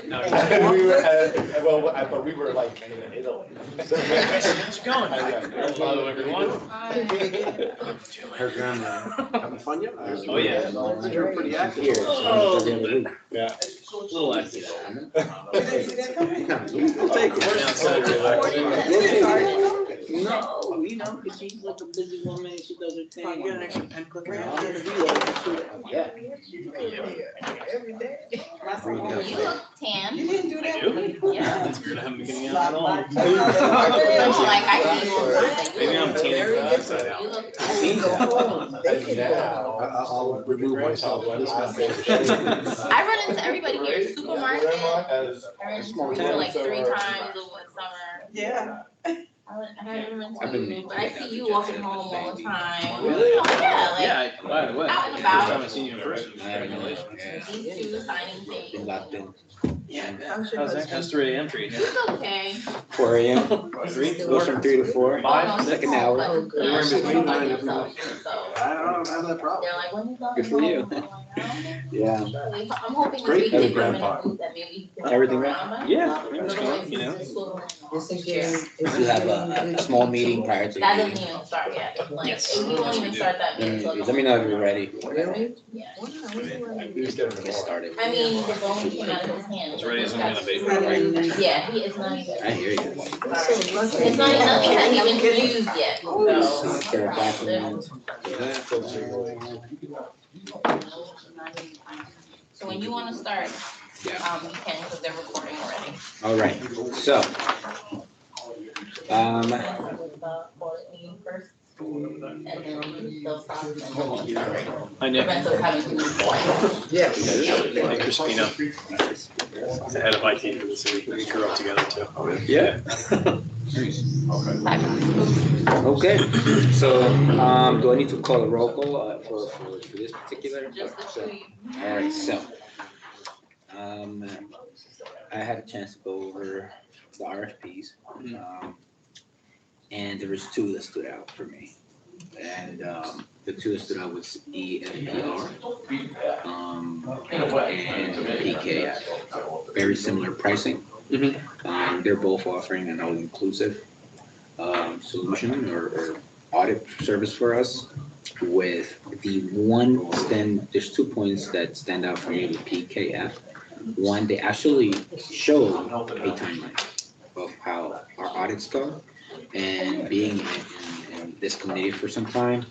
No, And we were, but we were like in Italy. how's it going? Hello, everyone. Her grandma. Having fun yet? Oh, yeah. You're pretty active. Oh, Yeah. a little active. We'll take it. Outside relaxing. No, you know, because she's like a busy woman, she does her thing. Get an extra pen clip. Yeah. You look tan. I do? Yeah. It's weird, I haven't been getting out at all. Like I see you. Maybe I'm tanning from the inside You out. look And now. I'll remove myself from this conversation. I run into everybody here. Supermarket. Grandma has I ran small into like towns 3 over- times over the summer. Yeah. I haven't run I've into been you, but I see you walking home all the time. Really? Yeah, like Yeah, by the way, out and first about. time I've seen you in person. I don't know. Congratulations. These two signing Been things. locked in. Yeah, how's that? How's 3 a.m. treating you? It's okay. 4 a.m. 3? Goes from 3 to 4. Mine. Second hour. We're in between By nine. yourself, so I don't have that problem. they're like, when you going Good for you. home? I'm like, I Yeah. don't know. I'm hoping this Great week to they have a come in grandpa. a booth that maybe. can Everything walk right? around by Yeah, myself. it's Otherwise, fun, you know. just swivel in This the is chair. just. We have a small meeting prior to the That doesn't meeting. even start yet. Like, Yes. we won't Yes, we even do. start that meeting. Let me know if you're ready. Really? Yeah. We just get Get started. I mean, the bone came out of his hand. As ready as I'm gonna be. Yeah, he is not even. I hear you. It's not even nothing that he even used yet, so. Care of bathroom. So when you wanna start, Yeah. you can, because they're recording already. All right. So, With the audit meeting first, and then they'll stop. and then we'll start. Hi, Nick. Prevent us having to move forward. Yeah. Nick Crispino. He's the head of IT for the city. We grew up together too. yeah. Okay. So, do I need to call a roll call for this particular? Just the two of you. All right. So, I had a chance to go over the RFPs, and there was 2 that stood out for me. And the 2 that stood out was EFPR and PKF. Very similar pricing. They're both offering an all-inclusive solution or audit service for us. With there's 2 points that stand out for me with PKF. One, they actually show a timeline of how our audits go, and being in this committee for some time,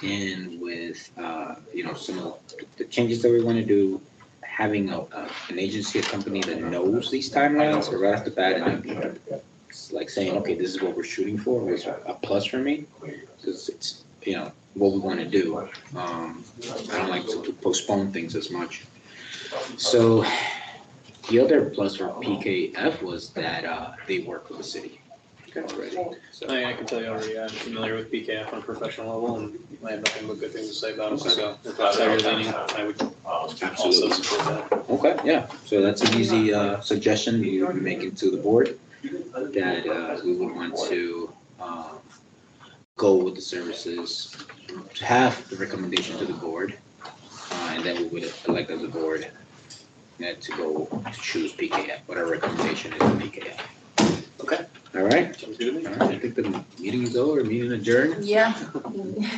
and with some of the changes that we want to do, having an agency, a company that knows these timelines right off the bat, and it's like saying, okay, this is what we're shooting for, was a plus for me, because it's what we want to do. I don't like to postpone things as much. So the other plus for PKF was that they work with the city already. So I can tell you already, I'm familiar with PKF on a professional level, and I have nothing but good things to say about it, so if that's how you're leaning, I would also absolutely. support that. Okay, yeah. So that's an easy suggestion you would be making to the board, that we would want to go with the services, to have the recommendation to the board, and then we would elect as a board to go to choose PKF, what our recommendation is for PKF. Okay. All right? Sounds good to me. All right, I think the meeting is over, meeting adjourned. Yeah.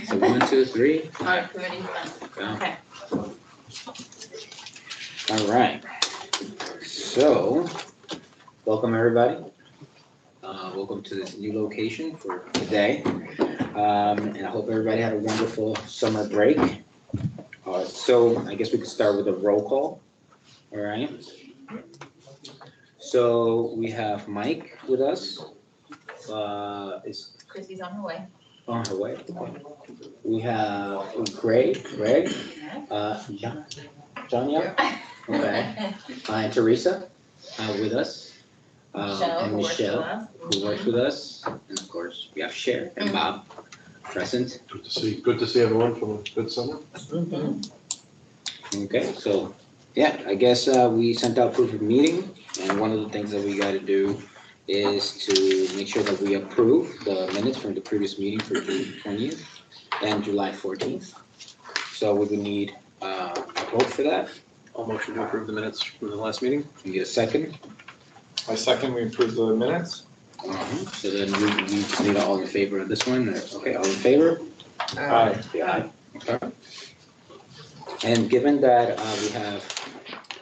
So 1, 2, 3. Alright, committee's done. Go. Okay. All right. So, welcome everybody. Welcome to this new location for today. And I hope everybody had a wonderful summer break. So I guess we could start with a roll call. All right. So we have Mike with us. Is Chrissy's on her way. on her way. We have Greg, John, yeah. Okay. And Teresa with us. Michelle, And who works Michelle, with us. who works with us. And of course, we have Cher and Bob present. Good to see everyone from a good summer. Okay, so, yeah, I guess we sent out proof of meeting, and one of the things that we gotta do is to make sure that we approve the minutes from the previous meeting for June 20th and July 14th. So we would need a vote for that. I'll motion to approve the minutes from the last meeting. Can you get a second? I second, we approve the minutes. So then we just need all in favor of this one, okay, all in favor? Aye. Aye. Okay. And given that we have,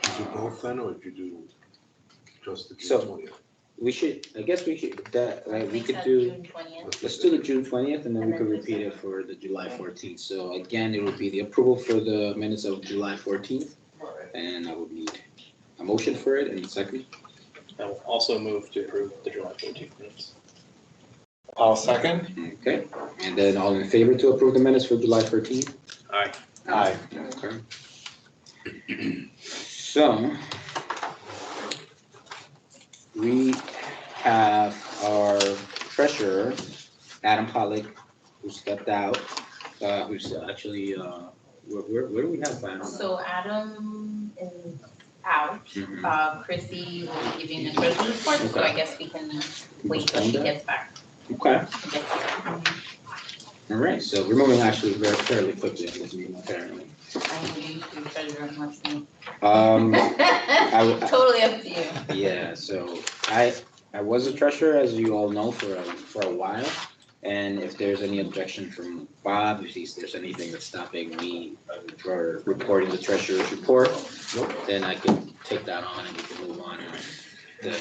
Did you both then, or did you do just the So- June 20th? we should, I guess we should, that, like, we Makes could sense, do, June 20th. let's do the June 20th, and then we And could then repeat it for the July 14th. So again, it would be the approval for the minutes of July 14th, and I would need a motion for it, and a second. I will also move to approve the July 14th minutes. I'll second. Okay, and then all in favor to approve the minutes for July 14th? Aye. Aye. Okay. So, we have our treasurer, Adam Pollock, who stepped out, who's actually, where do we have Adam? So Adam is out, Mhm. Chrissy will be giving the treasurer's report, so I guess we can wait till she gets back. Okay, Okay. all right, so we're moving actually very fairly quickly in this meeting, apparently. I know you should be treasurer much more. I- Totally up to you. Yeah, so I was a treasurer, as you all know, for a while. And if there's any objection from Bob, if there's anything that's stopping me for reporting the treasurer's report, then I can take that on and we can move on and the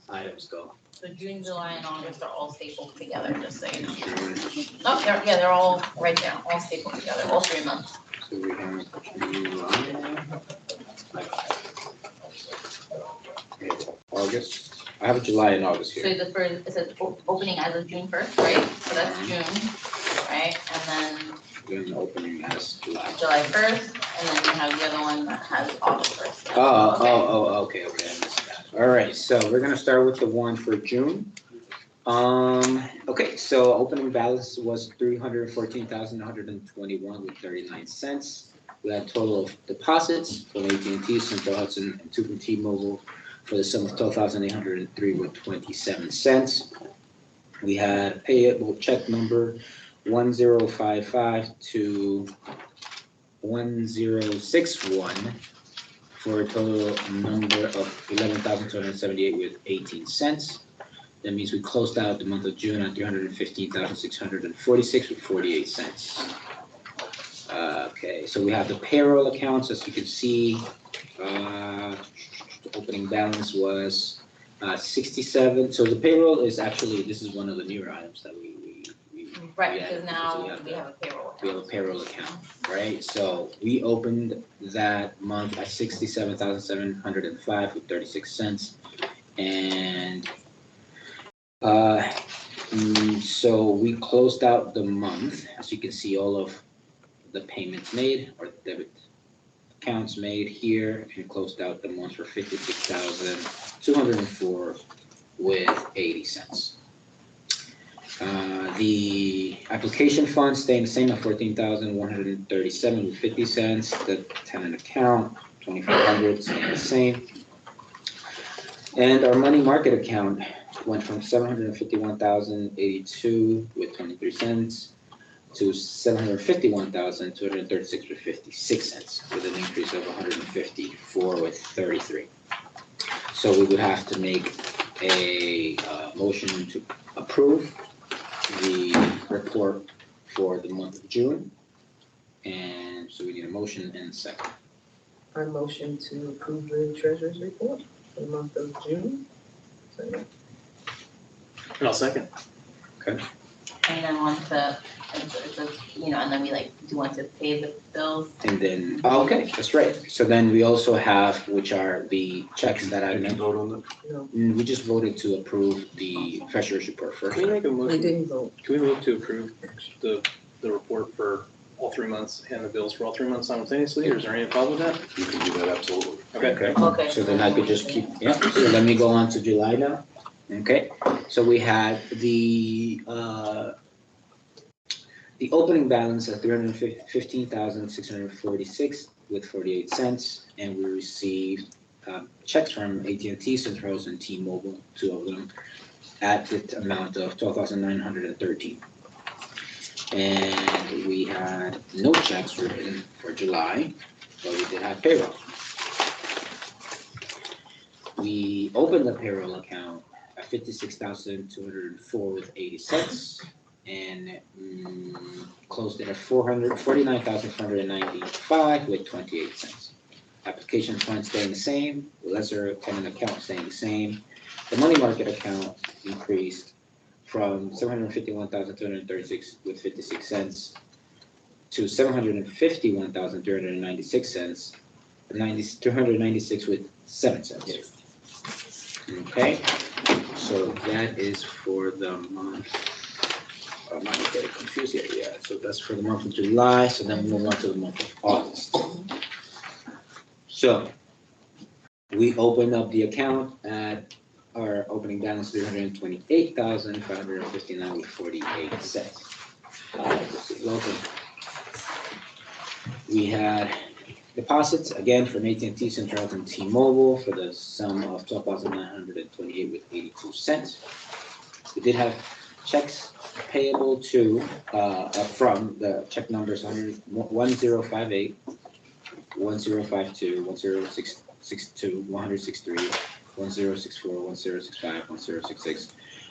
items go. So June, July, and August are all stapled together, just so you know. June, Oh, they're all right there, all stapled together, all 3 months. so we have July, August. I have July and August So here. the first, it says opening as of June 1st, right? So that's June, right? And Then opening as July. then July 1st, and then you have the other one that has August 1st. Okay, I missed that. All right, so we're gonna start with the one for June. Okay, so opening balance was 314,121 with 39 cents. We had total of deposits from AT&T, Central Hudson, and Tucson T-Mobile for the sum of 12,803 with 27 cents. We had payable check number 1055 to 1061 for a total number of 11,278 with 18 cents. That means we closed out the month of June on 315,646 with 48 cents. Okay, so we have the payroll accounts, as you can see. The opening balance was 67. So the payroll is actually, this is one of the newer items that we Right, yeah, because so now we have we have a payroll we have a account. payroll account, right? So we opened that month at 67,705 with 36 cents. And so we closed out the month, as you can see, all of the payments made or debit accounts made here, and closed out the month for 56,204 with 80 cents. The application funds staying the same at 14,137 with 50 cents. The tenant account, 2,500, staying the same. And our money market account went from 751,082 with 23 cents to 751,236 with 56 cents, with an increase of 154 with 33. So we would have to make a motion to approve the report for the month of June. And so we need a motion and a second. I motion to approve the treasurer's report for the month of June. So, And I'll second. And then want to, and then we do want to pay the bills. And then, okay, that's right. So then we also have, which are the checks that I Did you mentioned. vote on that? no, We just voted to approve the treasurer's report first. Can we make a we motion, didn't vote. can we move to approve the report for all 3 months and the bills for all 3 months simultaneously, or is there any problem with that? You can do that, absolutely. Okay. Okay. So then I could just keep, yeah, so let me go on to July now. Okay, so we had the opening balance at 315,646 with 48 cents, and we received checks from AT&T, Central, and T-Mobile, 2 of them, at the amount of 12,913. And we had no checks written for July, but we did have payroll. we opened the payroll account at 56,204.80 and closed it at 49,495.28. Application fund staying the same, lesser tenant account staying the same. The money market account increased from 751,236.56 to 751,396 296.07. Okay, so that is for the month. I'm not getting confused here. Yeah, so that's for the month of July. So then we move on to the month of August. So we opened up the account at our opening balance $328,559.48. This is welcome. We had deposits again from AT&T, Central, and T-Mobile for the sum of $12,928.82. We did have checks payable to from the check numbers 1058, 1052, 1062, 163, 1064, 1065, 1066,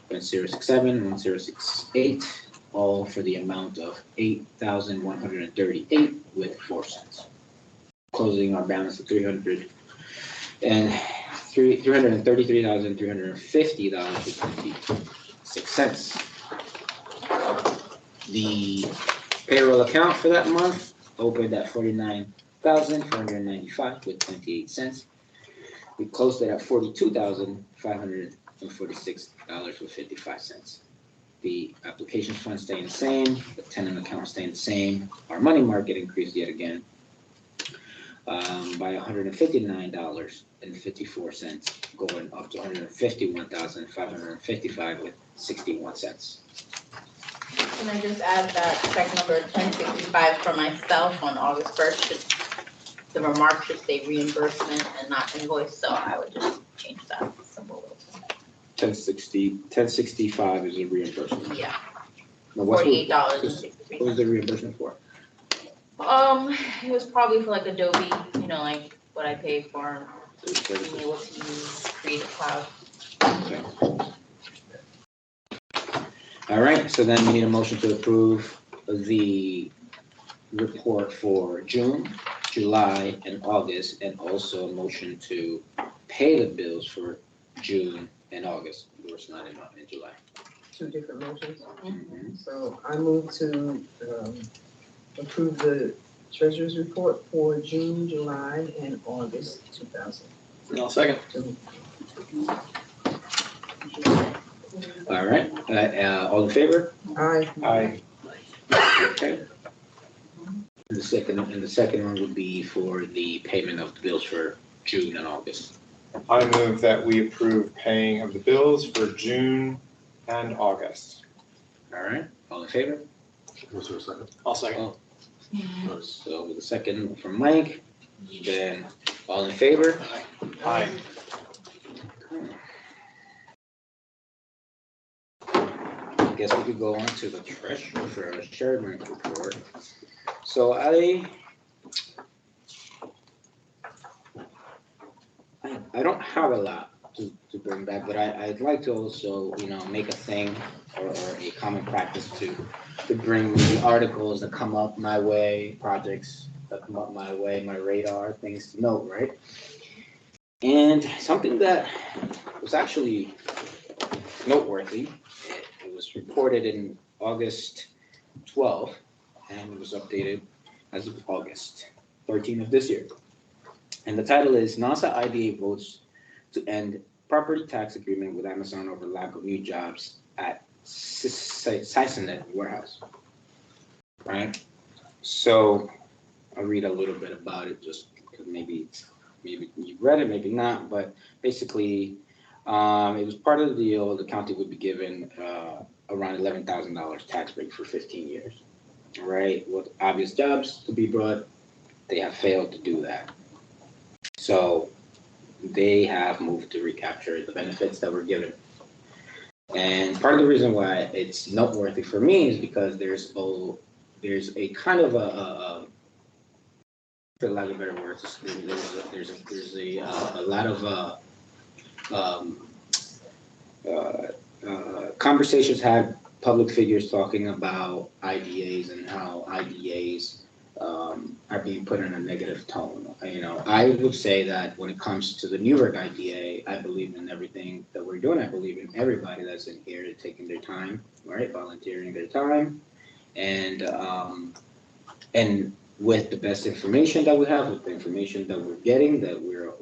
1067, 1068, all for the amount of $8,138.04. Closing our balance of $333,350.26. The payroll account for that month opened at $49,495.28. We closed it at $42,546.55. The application fund staying the same, the tenant account staying the same. Our money market increased yet again by $159.54, going up to $151,555.61. Can I just add that check number 1065 for myself on August 1st? The remark should say reimbursement and not invoice, so I would just change that simple. 1065 is a reimbursement. Yeah, Now, what's the- $48.63. What was the reimbursement for? It was probably for like Adobe, like what I paid for being Services. able to use Creative Cloud. Okay. All right, so then we need a motion to approve the report for June, July, and August, and also a motion to pay the bills for June and August. Of course, not in July. Two different motions. Mhm. So I move to approve the treasurer's report for June, July, and August 2000. I'll second. All right, all in favor? Aye. Aye. Okay. And the second one would be for the payment of the bills for June and August. I move that we approve paying of the bills for June and August. All right, all in favor? Was there a second? I'll second. So with the second from Mike, then all in favor? Aye. I guess we could go on to the treasurer for a chairman report. So I don't have a lot to bring back, but I'd like to also, make a thing or a common practice to bring the articles that come up my way, projects that come up my way, my radar, things to note, right? And something that was actually noteworthy, it was reported in August 12th, and it was updated as of August 13th of this year. And the title is NASA IDA votes to end property tax agreement with Amazon over lack of new jobs at Sisonet warehouse. Right? So I'll read a little bit about it just because maybe you read it, maybe not, but basically it was part of the deal. The county would be given around $11,000 tax break for 15 years. Right? With obvious jobs to be brought, they have failed to do that. So they have moved to recapture the benefits that were given. And part of the reason why it's noteworthy for me is because there's a kind of a for lack of better words, there's a lot of um, conversations had public figures talking about IDAs and how IDAs are being put in a negative tone. You know, I would say that when it comes to the Newburgh IDA, I believe in everything that we're doing. I believe in everybody that's in here taking their time, right, volunteering their time, and with the best information that we have, with the information that we're getting, that we're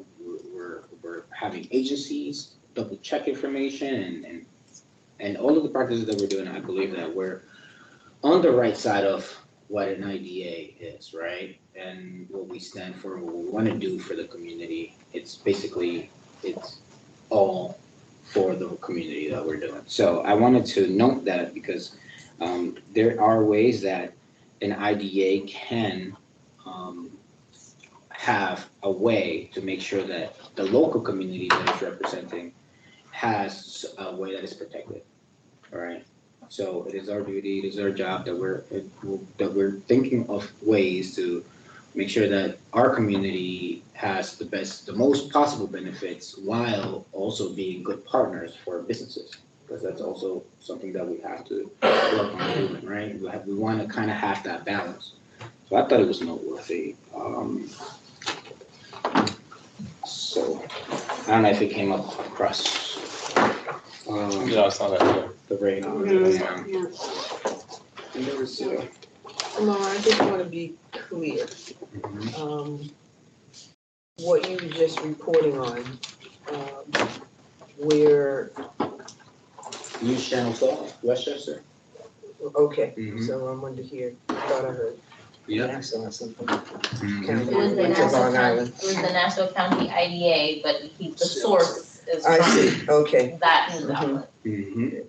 having agencies double check information and all of the practices that we're doing, I believe that we're on the right side of what an IDA is, right? And what we stand for, what we want to do for the community. It's all for the community that we're doing. So I wanted to note that because there are ways that an IDA can have a way to make sure that the local community that it's representing has a way that is protected, all right? So it is our duty, it is our job that we're thinking of ways to make sure that our community has the most possible benefits while also being good partners for businesses, because that's also something that we have to work on doing, right? We want to kind of have that balance. So I thought it was noteworthy. So I don't know if it came up across No, it's not that good. the radar. Yeah. And there was, Laura, I just want to be clear. What you were just reporting on, where, News Channel 12, Westchester. okay, Mhm. so I wanted to hear, thought I heard Yeah. Nassau or something. Mhm. County, It was the went to Nassau Long County, Island. it was the Nassau County IDA, but the source is I from see, okay. that news Mhm. outlet. Mhm.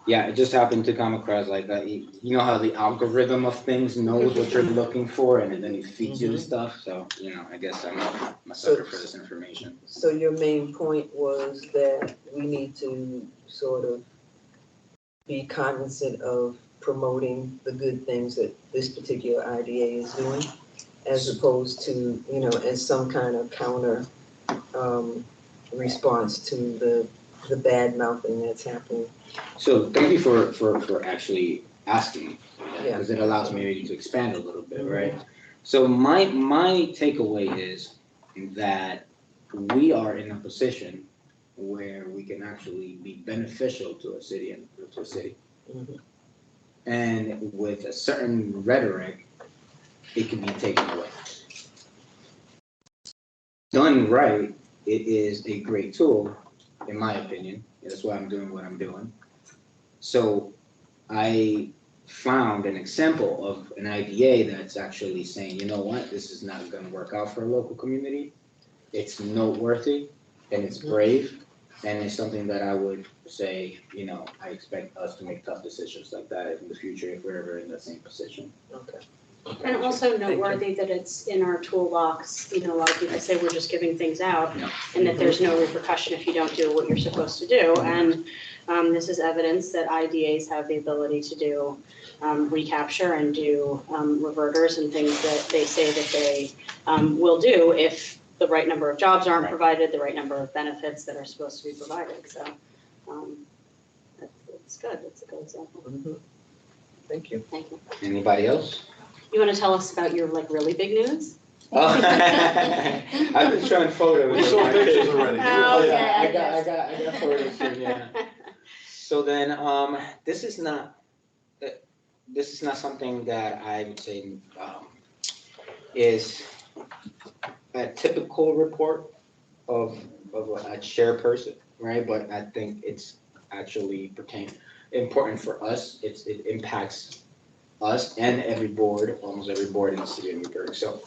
Yeah, it just happened to come across like that. You know how the algorithm of things knows what you're looking for, and then it feeds you the stuff. So I guess I'm a sucker for this information. So your main point was that we need to sort of be cognizant of promoting the good things that this particular IDA is doing, as opposed to, as some kind of counter response to the bad mouthing that's happening. So thank you for actually asking, Yeah. because it allows me maybe to expand a little bit, right? So my takeaway is that we are in a position where we can actually be beneficial to a city. Mhm. And with a certain rhetoric, it can be taken away. Done right, it is a great tool, in my opinion. That's why I'm doing what I'm doing. So I found an example of an IDA that's actually saying, you know what, this is not going to work out for a local community. It's noteworthy and it's brave, and it's something that I would say, I expect us to make tough decisions like that in the future if we're ever in the same position. Okay. And also Thank you. noteworthy that it's in our toolbox. A lot of people say we're just giving things out, No. and that there's no repercussion if you don't do what you're supposed to do. And this is evidence that IDAs have the ability to do recapture and do reverters and things that they say that they will do if the right number of jobs aren't provided, the right number of benefits that are supposed to be provided. So it's good. It's a good example. Mhm. Thank you. Thank you. Anybody else? You want to tell us about your really big news? Oh, I've been showing photos. We saw pictures already. Oh, okay. Yeah, I got photos here, yeah. So then, this is not something that I would say, is a typical report of a chairperson, right? But I think it's actually important for us. It impacts us and almost every board in the city of Newburgh. So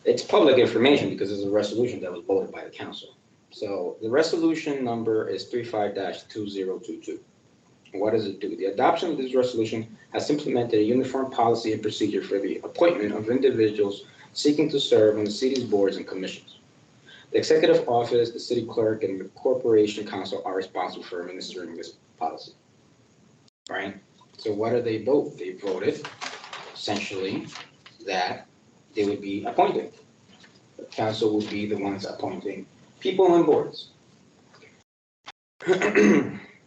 it's public information because it's a resolution that was voted by the council. So the resolution number is 35-2022. What does it do? The adoption of this resolution has implemented a uniform policy and procedure for the appointment of individuals seeking to serve on the city's boards and commissions. The executive office, the city clerk, and the corporation council are responsible for administering this policy, right? So what do they vote? They voted essentially that they would be appointed. The council would be the ones appointing people on boards.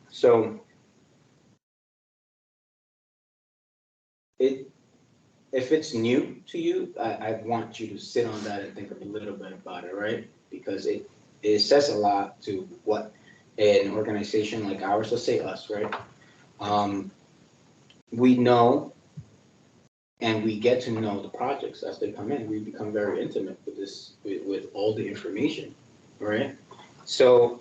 So if it's new to you, I want you to sit on that and think a little bit about it, right? Because it says a lot to what an organization like ours, let's say us, right? We know and we get to know the projects as they come in. We become very intimate with this, with all the information, right? So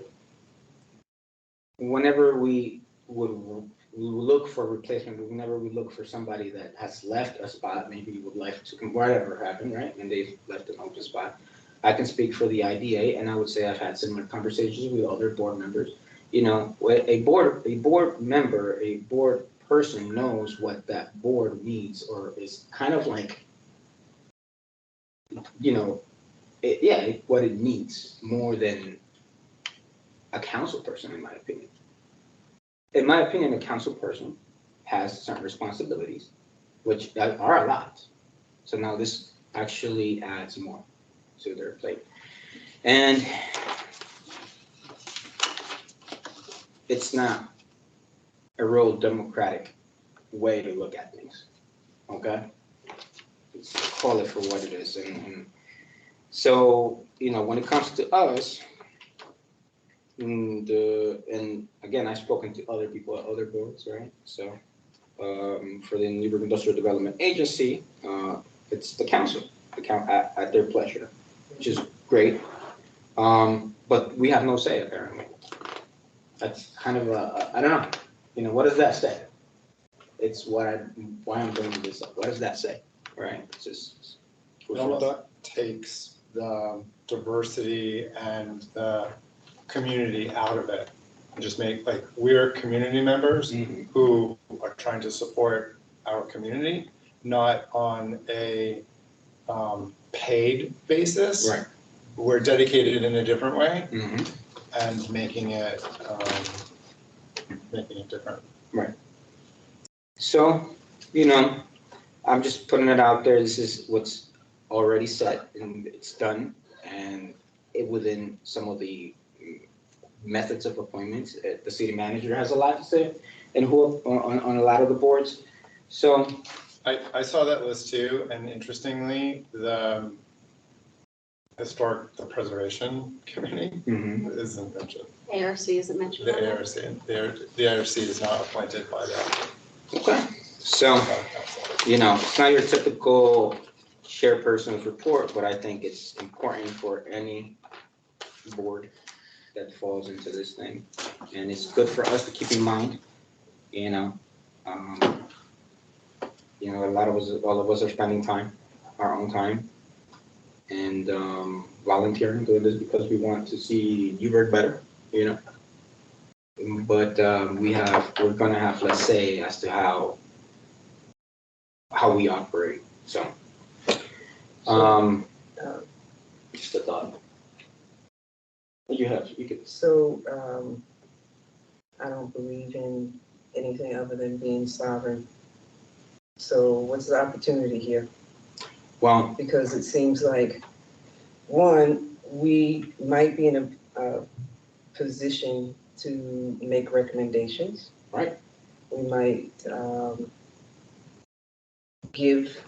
whenever we would look for replacement, whenever we look for somebody that has left a spot, maybe would like to, whatever happened, right? And they've left an open spot. I can speak for the IDA, and I would say I've had similar conversations with other board members. You know, a board member, a board person knows what that board needs, or is kind of like, you know, what it needs more than a council person, in my opinion. In my opinion, a council person has certain responsibilities, which are a lot. So now this actually adds more to their plate. And it's not a real democratic way to look at things, okay? Let's call it for what it is. And so, you know, when it comes to us, and again, I've spoken to other people at other boards, right? So for the Newburgh Industrial Development Agency, it's the council at their pleasure, which is great. But we have no say, apparently. That's kind of I don't know. You know, what does that say? It's why I'm bringing this up. What does that say, right? It's just. That takes the diversity and the community out of it. And just make, like, we're community members Mhm. who are trying to support our community, not on a paid basis. Right. We're dedicated in a different way Mhm. and making it different. So, you know, I'm just putting it out there. This is what's already set and it's done, and within some of the methods of appointments, the city manager has a lot to say, and who on a lot of the boards. So, I saw that list too, and interestingly, the preservation committee isn't mentioned. ARC isn't mentioned. The on that? ARC, the ARC is not appointed by the okay. So, council. you know, it's not your typical chairperson's report, but I think it's important for any board that falls into this thing. And it's good for us to keep in mind, you know. You know, all of us are spending time, our own time, and volunteering, doing this because we want to see Newburgh better, you know. But we're gonna have less say as to how we operate. So, just a thought. You could. So, I don't believe in anything other than being sovereign. So what's the opportunity here? Well, Because it seems like, one, we might be in a position to make recommendations. Right. We might give,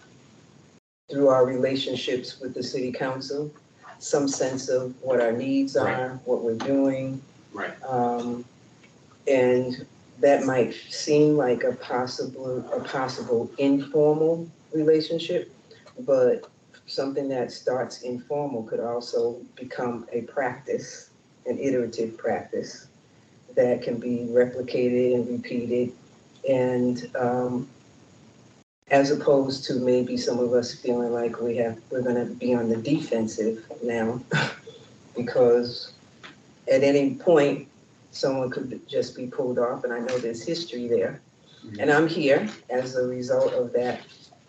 through our relationships with the city council, some sense of what our needs are, what we're doing. Right. And that might seem like a possible informal relationship, but something that starts informal could also become a practice, an iterative practice that can be replicated and repeated. And as opposed to maybe some of us feeling like we're gonna be on the defensive now, because at any point, someone could just be pulled off, and I know there's history there. And I'm here as a result of that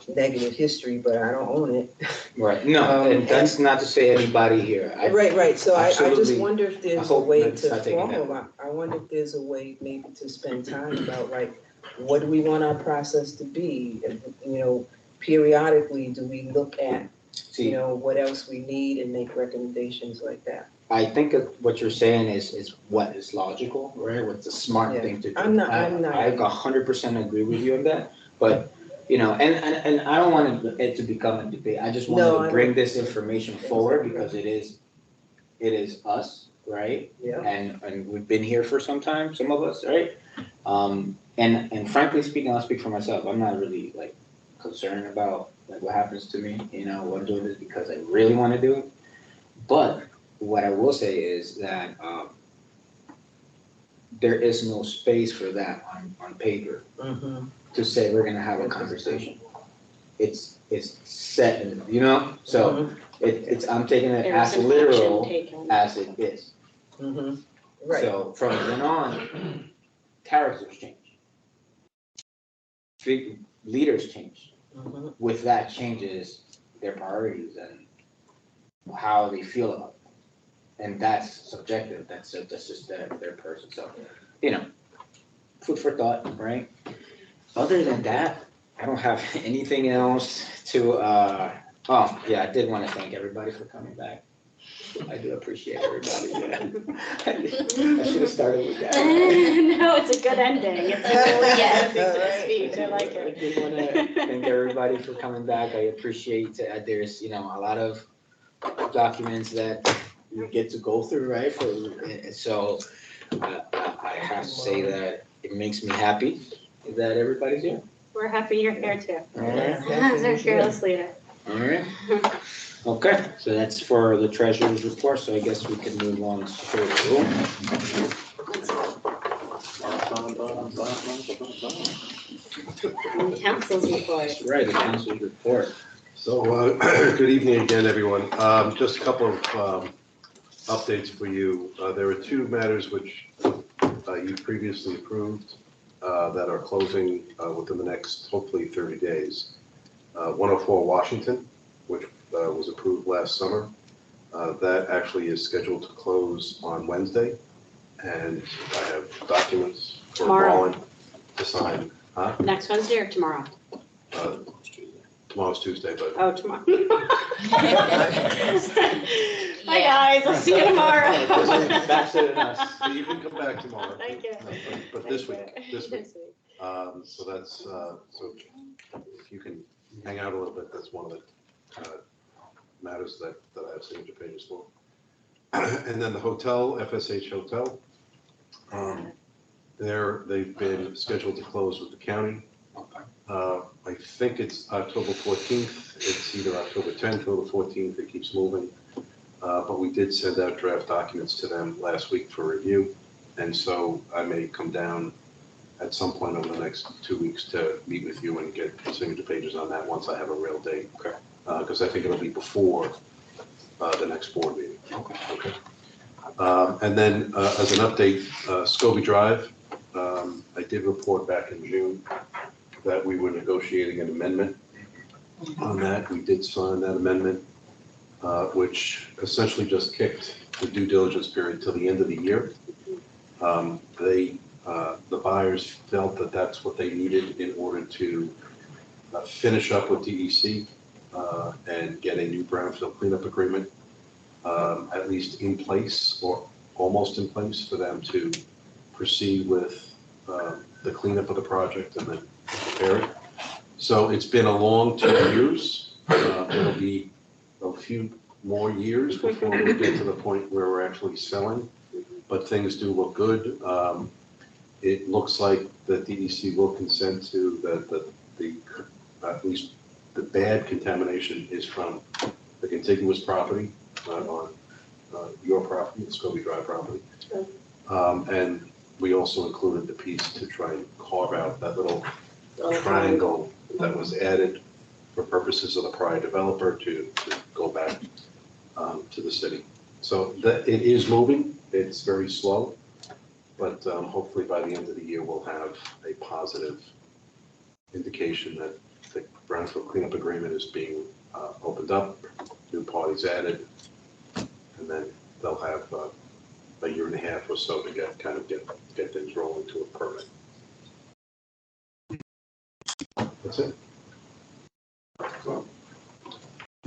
negative history, but I don't own it. Right. No, and that's not to say anybody here. Right. So I just absolutely- wonder if there's a hope way that's to not taken that formalize. I wonder if there's a way maybe to spend time about, like, what do we want our process to be? You know, periodically, do we look at See, what else we need and make recommendations like that. I think what you're saying is what is logical, right? What's the smart Yeah. thing to do. I'm not- I 100% agree with you on that, but, and I don't want it to become a debate. I just No, wanted I to bring don't. this information forward Exactly. because it is us, right? Yeah. And we've been here for some time, some of us, right? And frankly speaking, I'll speak for myself. I'm not really like concerned about like what happens to me, I'm doing this because I really want to do it. But what I will say is that there is no space for that on paper Mm-hmm. to say we're gonna have a conversation. It's set in, so I'm taking it There is as some literal action taken. as it is. Mm-hmm. Right. So from then on, characters change. Leaders change. Mm-hmm. With that changes their priorities and how they feel about it. And that's subjective, that's just their person, so, food for thought, right? Other than that, I don't have anything else to, oh, yeah, I did want to thank everybody for coming back. I do appreciate everybody, yeah. I should have started with that. No, it's a good ending. It's a really Yeah. ending to the speech. I like I it. did want to thank everybody for coming back. I appreciate there's, a lot of documents that you get to go through, right? So I have to say that it makes me happy that everybody's here. We're happy you're here too. All right. As our fearless leader. All right. Okay, so that's for the treasurer's report, so I guess we can move on to Council's report. that's right, the council's report. So, good evening again, everyone. Just a couple of updates for you. There are two matters which you previously approved that are closing within the next, hopefully, 30 days. 104 Washington, which was approved last summer. That actually is scheduled to close on Wednesday. And I have documents for Tomorrow. Roland to sign. Next Wednesday or tomorrow? Tomorrow's Tuesday, but Oh, tomorrow. Hi, guys. I'll see you tomorrow. Faster than us. you can come back tomorrow. Thank you. But this week, This week. So that's, so if you can hang out a little bit, that's one of the matters that I have signature pages for. And then the hotel, FSH Hotel, they've been scheduled to close with the county. I think it's October 14th. It's either October 10th or the 14th. It keeps moving. But we did send out draft documents to them last week for review. And so I may come down at some point over the next 2 weeks to meet with you and get signature pages on that once I have a real date. Okay. Because I think it'll be before the next board meeting. Okay. And then as an update, Scobie Drive, I did report back in June that we were negotiating an amendment on that. We did sign that amendment, which essentially just kicked the due diligence period till the end of the year. The buyers felt that that's what they needed in order to finish up with DEC and get a new brownfield cleanup agreement, at least in place or almost in place for them to proceed with the cleanup of the project and then prepare it. So it's been a long 2 years. It'll be a few more years before we get to the point where we're actually selling, but things do look good. It looks like the DEC will consent to the at least the bad contamination is from the contiguous property on your property, the Scobie Drive property. And we also included the piece to try and carve out that little triangle that was added for purposes of the prior developer to go back to the city. So that it is moving. It's very slow, but hopefully by the end of the year, we'll have a positive indication that the brownfield cleanup agreement is being opened up, new parties added, and then they'll have a year and a half or so to get things rolling to a permit. That's it.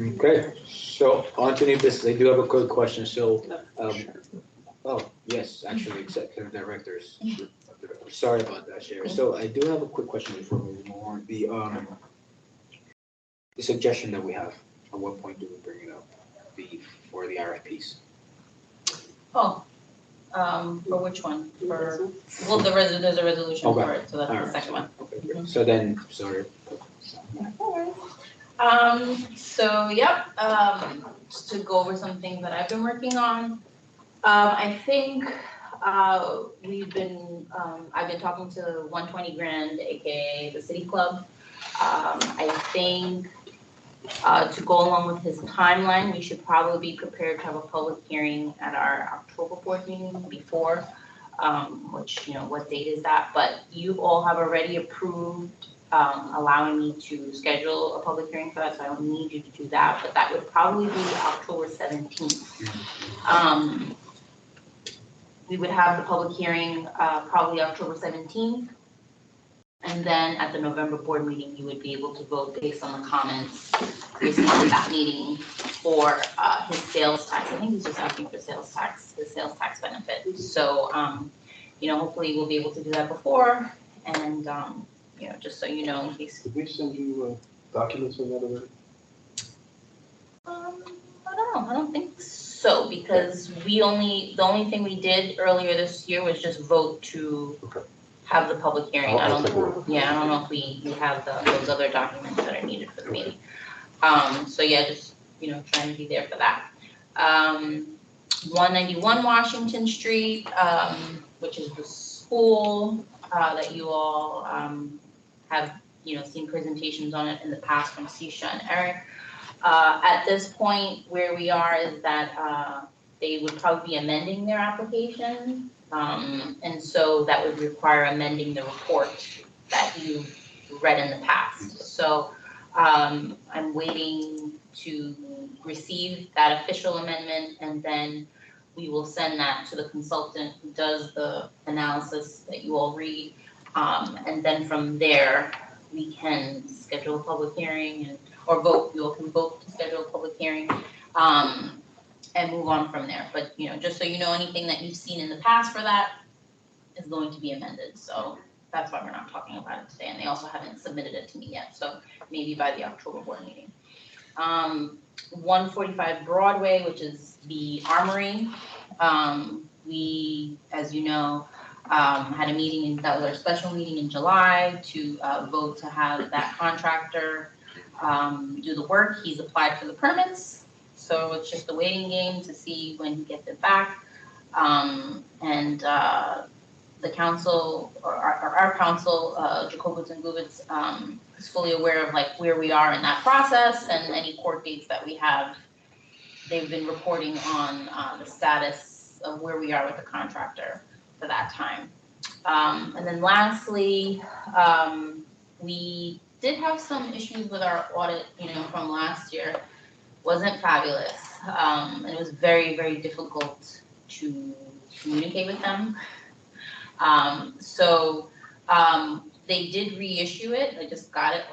Okay, so on to new business, I do have a quick question, so, oh, yes, actually, executive directors. Sorry about that, Sherry, so I do have a quick question before we move on, the suggestion that we have, at what point do we bring it up, for the RFPs? Oh, for which one? For, well, there's a resolution for it, so that's the Alright, second one. Okay, great. So then, sorry. So, yep, just to go over some things that I've been working on. I think, I've been talking to 120 Grand, AKA the City Club. I think, to go along with his timeline, we should probably be prepared to have a public hearing at our October board meeting before, which, what date is that? But you all have already approved allowing me to schedule a public hearing for that, so I don't need you to do that, but that would probably be October 17th. We would have the public hearing probably October 17th. And then at the November board meeting, you would be able to vote based on the comments received at that meeting for his sales tax. I think he's just asking for the sales tax benefit. So, hopefully we'll be able to do that before, and just so you know, in case. Did we send you documents on that already? I don't know, I don't think so, because the only thing we did earlier this year was just vote to have the public hearing. I don't know if we have those other documents that are needed for the meeting. So yeah, just, trying to be there for that. 191 Washington Street, which is the school, that you all, have, seen presentations on it in the past from Sisha and Eric. At this point, where we are is that, they would probably be amending their application. And so that would require amending the report that you read in the past. So, I'm waiting to receive that official amendment, and then we will send that to the consultant who does the analysis that you all read. And then from there, we can schedule a public hearing or vote, you all can vote to schedule a public hearing, and move on from there. But, just so you know, anything that you've seen in the past for that is going to be amended. So that's why we're not talking about it today. And they also haven't submitted it to me yet. So maybe by the October board meeting. 145 Broadway, which is the Armory. We, as you know, had a meeting, that was our special meeting in July to vote to have that contractor do the work. He's applied for the permits, so it's just a waiting game to see when he gets it back. The council, or our council, Jacobitz and Gubitz, is fully aware of where we are in that process and any court dates that we have. They've been reporting on the status of where we are with the contractor for that time. And then lastly, we did have some issues with our audit, from last year. Wasn't fabulous. And it was very, very difficult to communicate with them. They did reissue it. I just got it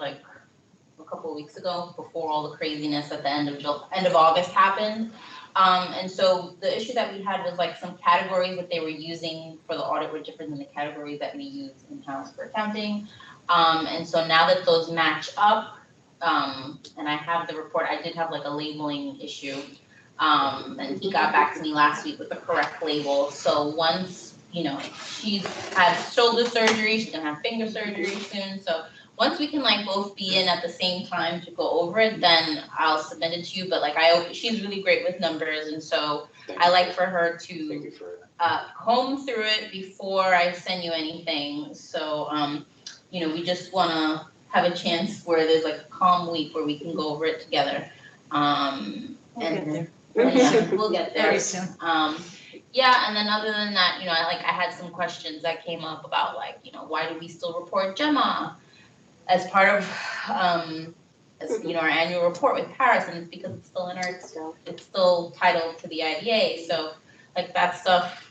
a couple of weeks ago before all the craziness at the end of August happened. And so the issue that we had was some categories that they were using for the audit were different than the categories that we use in-house for accounting. And so now that those match up, and I have the report, I did have a labeling issue. And he got back to me last week with the correct label. So once, she's had shoulder surgery, she's gonna have finger surgery soon. So once we can both be in at the same time to go over it, then I'll submit it to you. But she's really great with numbers, and so I like for her to comb through it before I send you anything. So we just wanna have a chance where there's a calm week where we can go over it together. We'll get there. Very soon. Yeah, and then other than that, I had some questions that came up about why do we still report Gemma as part of our annual report with Paris, and it's because it's still in it's still titled to the IDA. So that stuff,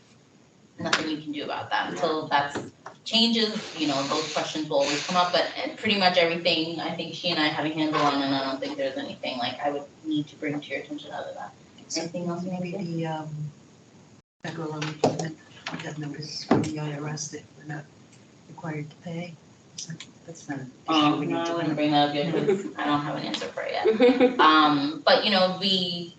nothing you can do about that until that's changes, you know, those questions will always come up, but pretty much everything, I think she and I have a handle on, and I don't think there's anything like I would need to bring to your attention other than that. Anything else you want to Maybe say? the federal unemployment, we got notice from the IRS that we're not required to pay. That's not an issue we No, need I to wouldn't know. bring that up yet, 'cause I don't have an answer for it yet. But you know, we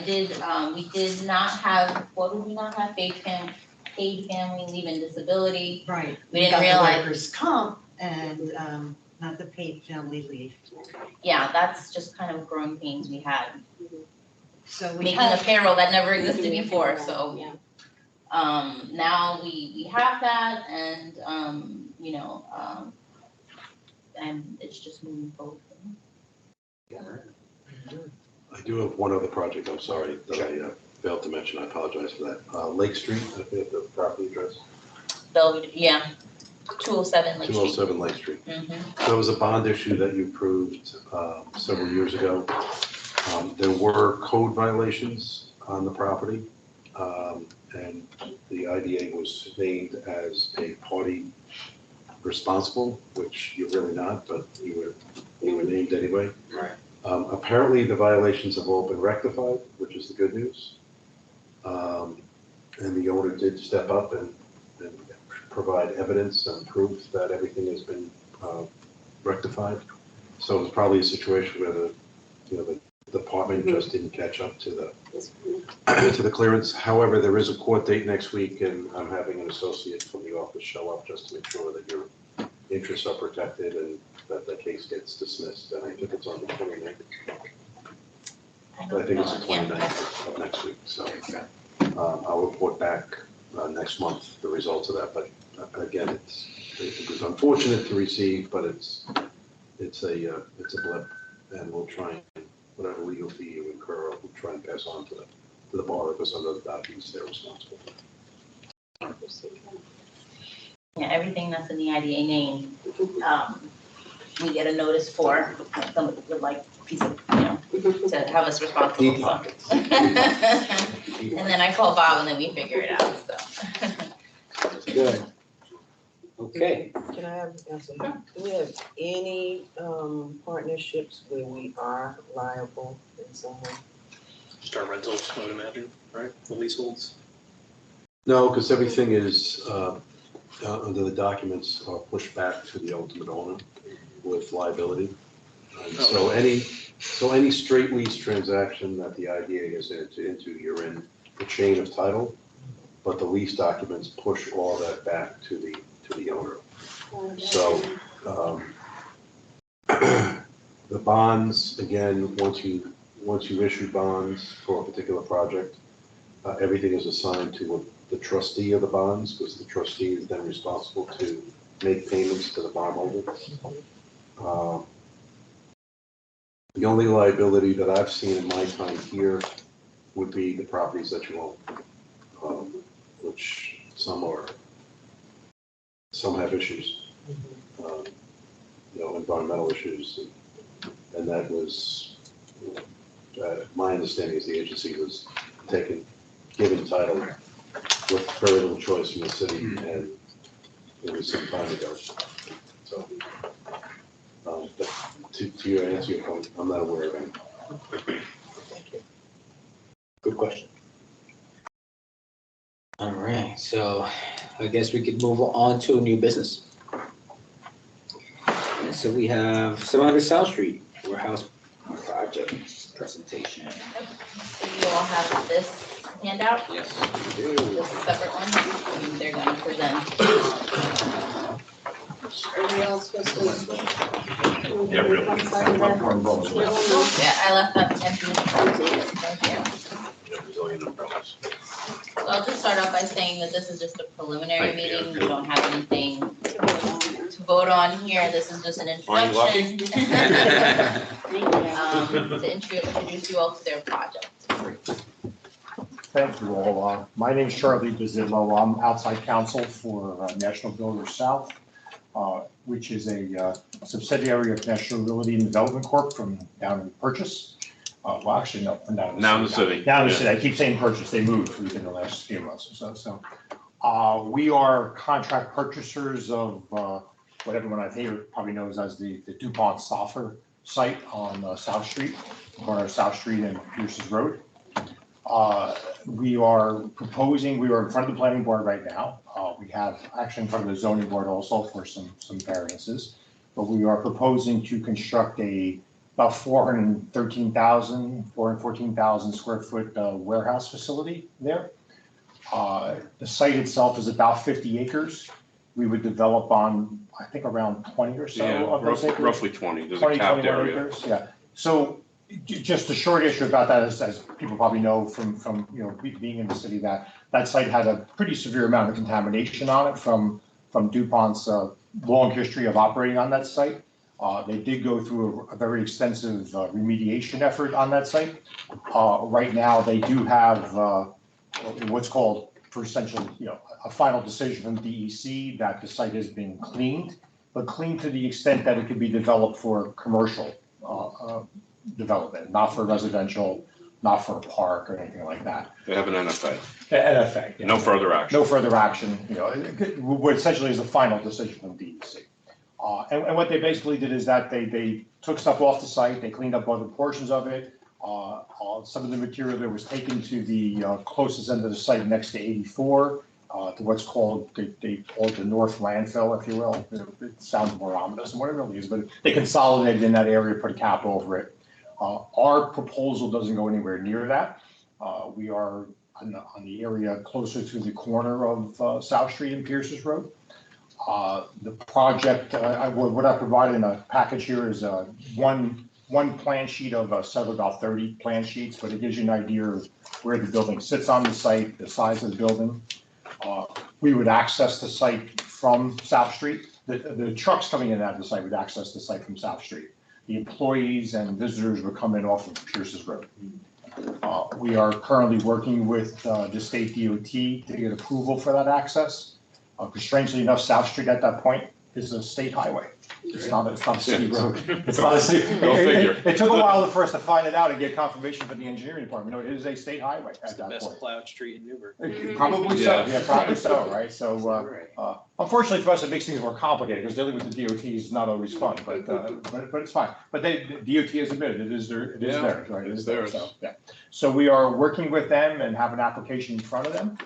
did not have, what did we not have, paid family leave and disability. Right. We didn't got the realize- workers' comp and not the paid family leave. Yeah, that's just kind of growing pains we had, So we making a have, payroll that never existed before, so. Yeah. Now we have that and, you know, and it's just moving forward. I do have one other project, I'm sorry, that I failed to mention, I apologize for that. Lake Street, I think the property address, Belvedere, yeah, 207 Lake Street. 207 Lake Street. Mhm. There was a bond issue that you approved several years ago. There were code violations on the property, and the IDA was named as a party responsible, which you're really not, but you were named anyway. Right. Apparently, the violations have all been rectified, which is the good news. And the owner did step up and provide evidence and proof that everything has been rectified. So it's probably a situation where the department just didn't catch up to the clearance. However, there is a court date next week, and I'm having an associate from the office show up just to make sure that your interests are protected and that the case gets dismissed. And I think it's on the 29th. I think it's the 29th of next week. So I'll report back next month the results of that. But again, it was unfortunate to receive, but it's a blip, and we'll try and whatever legal fee you incur, we'll try and pass on to the borrower because under the documents they're responsible. Yeah, everything that's in the IDA name, we get a notice for, somebody would like a piece of, you know, to have us responsible. Deep so. pockets. And then I call Bob and then we figure it out, so. Good. Okay, Can I have, answer? Do we have any partnerships where we are liable in some way? Just our rentals, I would imagine, right? The leaseholds. No, because everything is, under the documents, are pushed back to the ultimate owner with liability. And so any straight lease transaction that the IDA is into, you're in the chain of title, but the lease documents push all that back to the owner. So, the bonds, again, once you issue bonds for a particular project, everything is assigned to the trustee of the bonds, because the trustee is then responsible to make payments to the bondholder. The only liability that I've seen in my time here would be the properties that you own, which some have issues, environmental issues, and that was, my understanding is the agency was given title with very little choice from the city, and it was some time ago. So, but to answer your point, I'm not aware of any. good question. All right, so I guess we could move on to new business. And so we have 700 South Street warehouse project presentation. So you all have this handout, Yes, we this do. is a separate one, they're gonna present. Are we all supposed to? Yeah, really. One side of that? Nope, yeah, I left that empty. Thank you. So I'll just start off by saying that this is just a preliminary Thank you. meeting, we don't have anything to vote on here, this is just an Aren't you lucky? introduction. Thank you. To introduce you all to their project. Thank you all. My name is Charlie Bazillo. I'm outside counsel for National Builders South, which is a subsidiary of National Realty and Development Corp. from down in Purchase. Well, actually, no, from down in the city. Down in the city. Down in the Yeah. city. I keep saying Purchase. They moved within the last few months or so. We are contract purchasers of what everyone I think probably knows as the DuPont Stauffer site on South Street, corner of South Street and Pierce's Road. We are proposing, we are in front of the planning board right now. We have actually in front of the zoning board also for some variances. But we are proposing to construct about 414,000 square foot warehouse facility there. The site itself is about 50 acres. We would develop on, I think, around 20 or so of those acres. Roughly 20, there's a 20, capped 21 area. acres, yeah. So just the short issue about that is, as people probably know from being in the city, that site had a pretty severe amount of contamination on it from DuPont's long history of operating on that site. They did go through a very extensive remediation effort on that site. Right now, they do have what's called, for essentially, a final decision from DEC that the site has been cleaned, but cleaned to the extent that it could be developed for commercial development, not for residential, not for a park or anything like that. They have an NFA, NFA. no further action. No further action, what essentially is a final decision from DEC. And what they basically did is that they took stuff off the site, they cleaned up other portions of it. Some of the material that was taken to the closest end of the site next to 84, to what's called, they call it the North Landfill, if you will. It sounds more ominous than what it really is, but they consolidated in that area, put a cap over it. Our proposal doesn't go anywhere near that. We are on the area closer to the corner of South Street and Pierce's Road. The project, what I provided in a package here is one plan sheet of about 30 plan sheets, but it gives you an idea of where the building sits on the site, the size of the building. We would access the site from South Street. The trucks coming in and out of the site would access the site from South Street. The employees and visitors would come in off of Pierce's Road. We are currently working with the state DOT to get approval for that access. Because strangely enough, South Street at that point is a state highway. It's not a city road. It's not a city. Go figure. It took a while for us to find it out and get confirmation from the engineering department. No, it is a state highway It's at the that best point. plowed street in Newburgh. Probably so, Yeah. probably so, right? So, unfortunately for us, it makes things more complicated because dealing with the DOT is not always fun, but it's fine. But the DOT has admitted it is theirs, right? It is theirs, so, yeah. So we are working with them and have an application in front of them.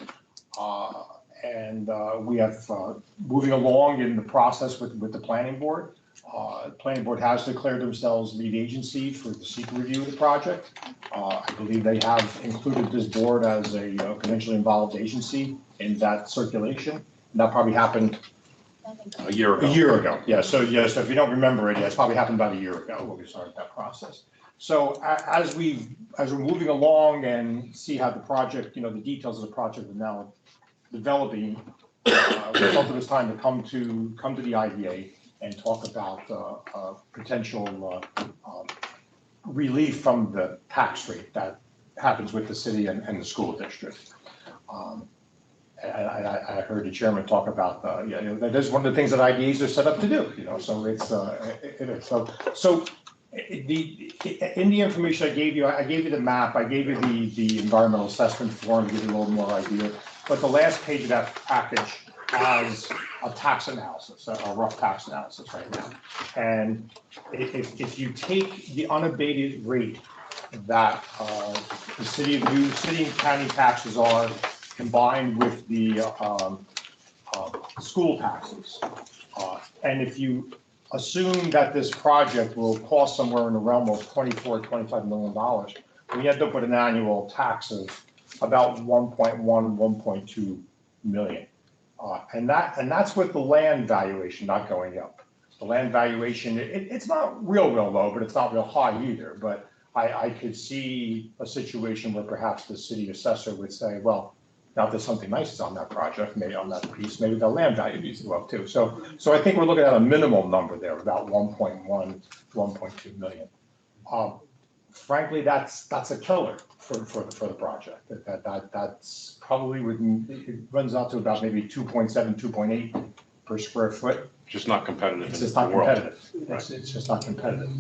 And we have moving along in the process with the planning board. The planning board has declared themselves lead agency for the secret review of the project. I believe they have included this board as a potentially involved agency in that circulation. And that probably happened A year a ago. year ago. Yeah, so if you don't remember it, it's probably happened about a year ago when we started that process. So as we're moving along and see how the project, the details of the project are now developing, we felt it was time to come to the IDA and talk about potential relief from the tax rate that happens with the city and the school district. I heard the chairman talk about that is one of the things that IDAs are set up to do. So it's it is so. In the information I gave you the map, I gave you the environmental assessment form to give you a little more idea. But the last page of that package has a tax analysis, a rough tax analysis right now. And if you take the unabated rate that the city and county taxes are combined with the school taxes, and if you assume that this project will cost somewhere in the realm of $25 million, we end up with an annual tax of about 1.2 million. And that's with the land valuation not going up. The land valuation, it's not real low, but it's not real high either. But I could see a situation where perhaps the city assessor would say, well, now there's something nice is on that project, maybe on that piece, maybe the land value needs to go up too. So I think we're looking at a minimum number there, about 1.2 million. Frankly, that's a killer for the project. That's probably it runs out to about maybe 2.7, 2.8 per square foot. Just not competitive It's in just the not world. competitive. It's just not competitive.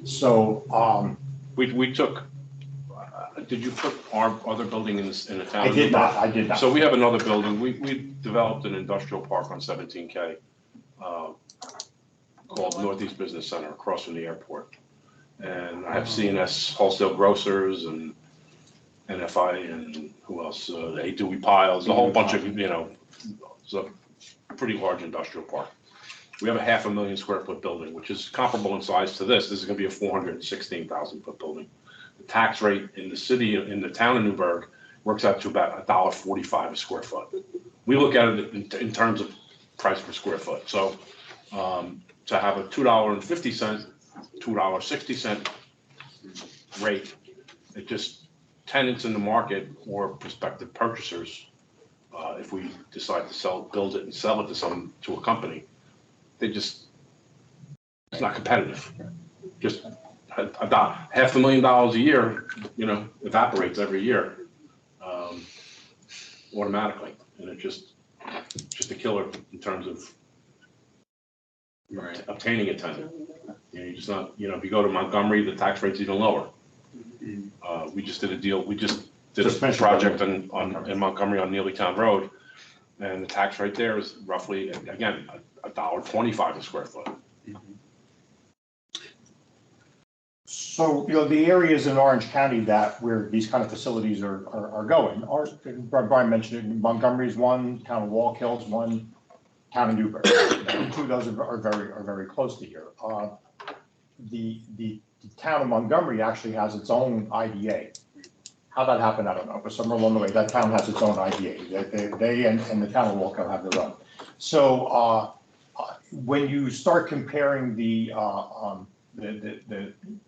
So We took, Did you put our other building in the town? I did not, I did not. So we have another building. We developed an industrial park on 17K called Northeast Business Center across from the airport. And I have C&S Wholesale Grocers and NFI and who else? A. Dewey Piles, a whole bunch of, it's a pretty large industrial park. We have a 500,000 square foot building, which is comparable in size to this. This is gonna be a 416,000 foot building. The tax rate in the city, in the town of Newburgh, works out to about $1.45 a square foot. We look at it in terms of price per square foot. So to have a $2.50, $2.60 rate, it just tenants in the market or prospective purchasers, if we decide to build it and sell it to a company, it's not competitive. Just about $500,000 a year, evaporates every year, automatically. And it's just a killer in terms of obtaining a tenant. You're just not, if you go to Montgomery, the tax rate's even lower. We just did a deal, we just did a project in Montgomery on Neelytown Road, and the tax rate there is roughly, again, $1.25 a square foot. So, the areas in Orange County where these kind of facilities are going, Brian mentioned it, Montgomery's one, town of Wallkill's one, town of Newburgh. Two of those are very close to here. The town of Montgomery actually has its own IDA. How that happened, I don't know, but somewhere along the way, that town has its own IDA. They and the town of Wallkill have their own. So when you start comparing the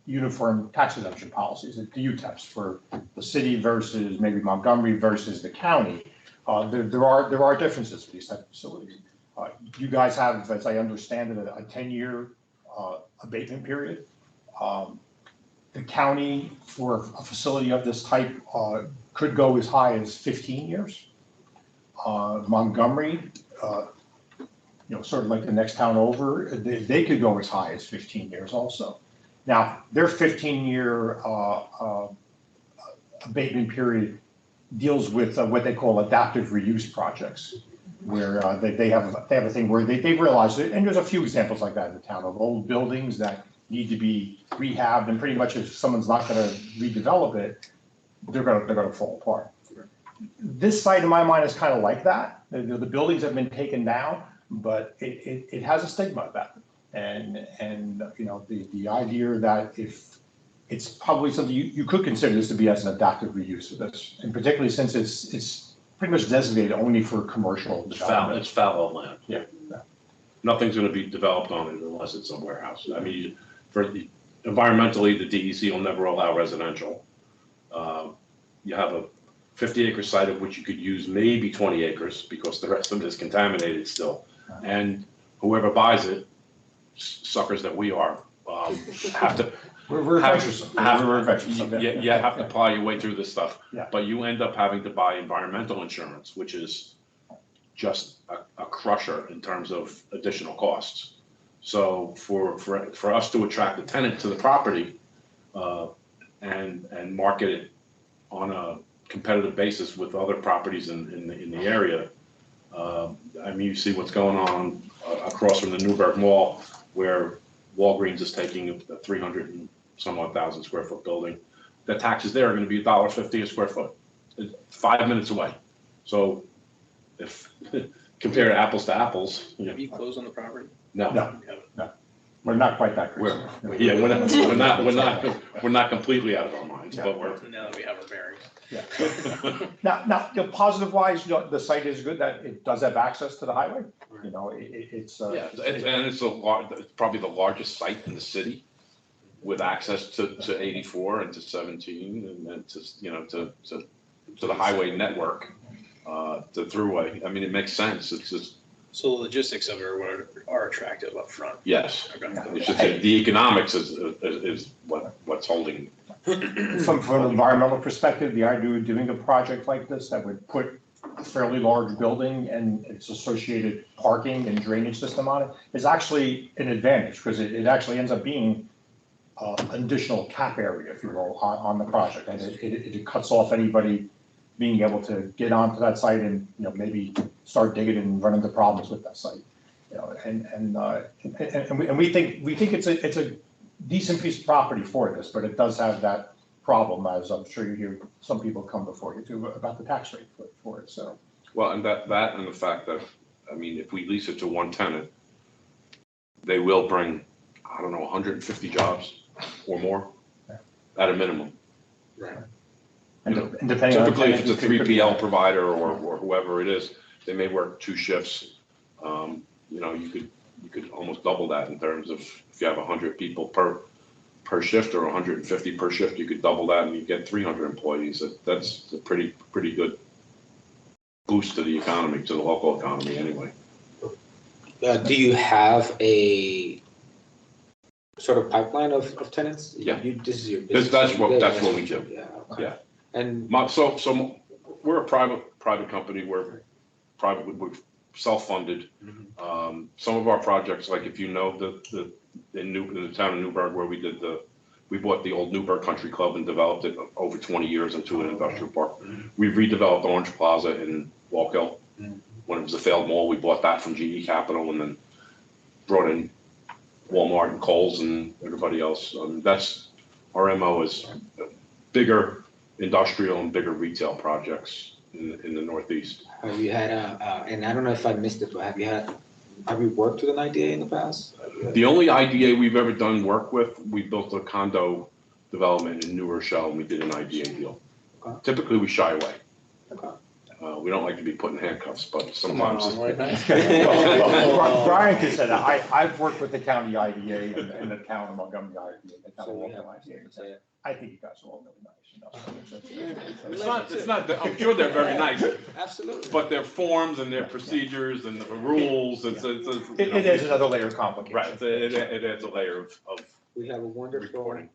uniform tax exemption policies, the UTEPs for the city versus maybe Montgomery versus the county, there are differences for these type of facilities. You guys have, as I understand it, a 10-year abatement period. The county for a facility of this type could go as high as 15 years. Montgomery, sort of like the next town over, they could go as high as 15 years also. Now, their 15-year abatement period deals with what they call adaptive reuse projects, where they have a thing where they've realized it, and there's a few examples like that in the town of old buildings that need to be rehabbed, and pretty much if someone's not going to redevelop it, they're going to fall apart. This site, in my mind, is kind of like that. The buildings have been taken down, but it has a stigma about it. And the idea that if it's probably something you could consider this to be as an adaptive reuse of this, and particularly since it's pretty much designated only for commercial development. It's fallow land. Yeah. Nothing's going to be developed on it unless it's a warehouse. I mean, environmentally, the DEC will never allow residential. You have a 50-acre site of which you could use maybe 20 acres because the rest of it is contaminated still. And whoever buys it, suckers that we are, have to. We're venturesome. You have to plow your way through this stuff. Yeah. But you end up having to buy environmental insurance, which is just a crusher in terms of additional costs. So for us to attract a tenant to the property and market it on a competitive basis with other properties in the area, I mean, you see what's going on across from the Newburgh Mall, where Walgreens is taking a 300 and somewhat thousand square foot building. The taxes there are going to be $1.50 a square foot, 5 minutes away. So if compare apples to apples, Have you closed on the property? no. No. We're not quite that crazy. We're not completely out of our minds, Yeah. but we're. Now that we have our bearings. Yeah. Now, positive wise, the site is good that it does have access to the highway. It's It's probably the largest site in the city with access to 84 and to 17 and then to the highway network, the throughway. I mean, it makes sense. It's just. So the logistics of it are attractive up front. Yes. Okay. It's just that the economics is what's holding. From an environmental perspective, the idea of doing a project like this that would put a fairly large building and its associated parking and drainage system on it is actually an advantage, because it actually ends up being an additional cap area, if you will, on the project. And it cuts off anybody being able to get onto that site and, maybe start digging and run into problems with that site. And we think it's a decent piece of property for this, but it does have that problem, as I'm sure you hear some people come before you too, about the tax rate for it, so. Well, and that and the fact that, I mean, if we lease it to one tenant, they will bring, I don't know, 150 jobs or more at a minimum. Right. And depending on. Typically, if it's a 3PL provider or whoever it is, they may work 2 shifts. You could almost double that in terms of if you have 100 people per shift or 150 per shift, you could double that and you get 300 employees. That's a pretty good boost to the economy, to the local economy anyway. Do you have a sort of pipeline of tenants? Yeah. This is your business. That's what we do. Yeah. Okay. Yeah. And So we're a private company. We're self-funded. Some of our projects, like if you know in the town of Newburgh where we bought the old Newburgh Country Club and developed it over 20 years into an industrial park. We've redeveloped Orange Plaza in Walkill. When it was a failed mall, we bought that from GE Capital and then brought in Walmart and Kohl's and everybody else. That's our MO is bigger industrial and bigger retail projects in the Northeast. have you had and I don't know if I missed it, but have you worked with an IDA in the past? The only IDA we've ever done work with, we built a condo development in New Rochelle and we did an IDA deal. Okay. Typically, we shy away. Okay. We don't like to be put in handcuffs, but sometimes. Well, Brian can say that. I've worked with the county IDA and the town of Montgomery IDA, the town of Waltham IDA. I think you guys are all really nice. It's not, I'm sure they're very nice, Absolutely. but their forms and their procedures and the rules, It is another layer of complication. Right, it adds a layer of We have a wonderful reporting.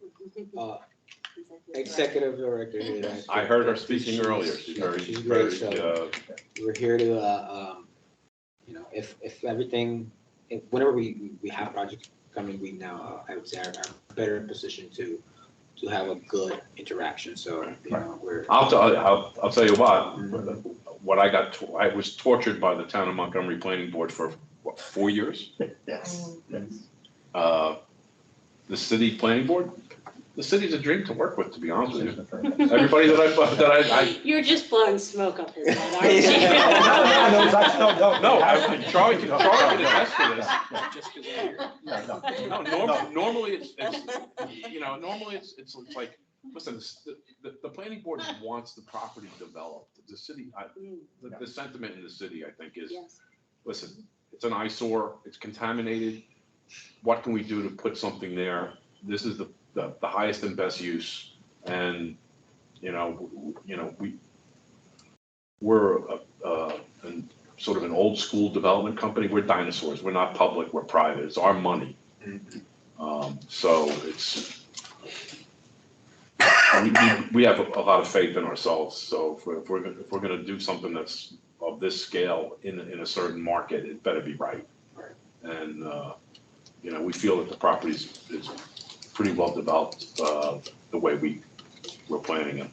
executive director here. that- I heard her speaking earlier. She's very, She's great, very, so we're here to, if everything, whenever we have projects coming, we now, I would say, are better in position to have a good interaction. So, we're. I'll tell you what I was tortured by the town of Montgomery Planning Board for, 4 years? Yes. The city planning board, the city's a dream to work with, to be honest with you. Everybody that I You're just blowing smoke up his head, aren't you? no, Charlie can attest to this. Just 'cause I'm here. No, normally it's like, listen, the planning board wants the property developed. The city, the sentiment in the city, I think, is, Yes. listen, it's an eyesore, it's contaminated. What can we do to put something there? This is the highest and best use. And, we're sort of an old school development company. We're dinosaurs. We're not public. We're private. It's our money. So we have a lot of faith in ourselves. So if we're going to do something that's of this scale in a certain market, it better be right. And we feel that the property is pretty well developed the way we're planning it.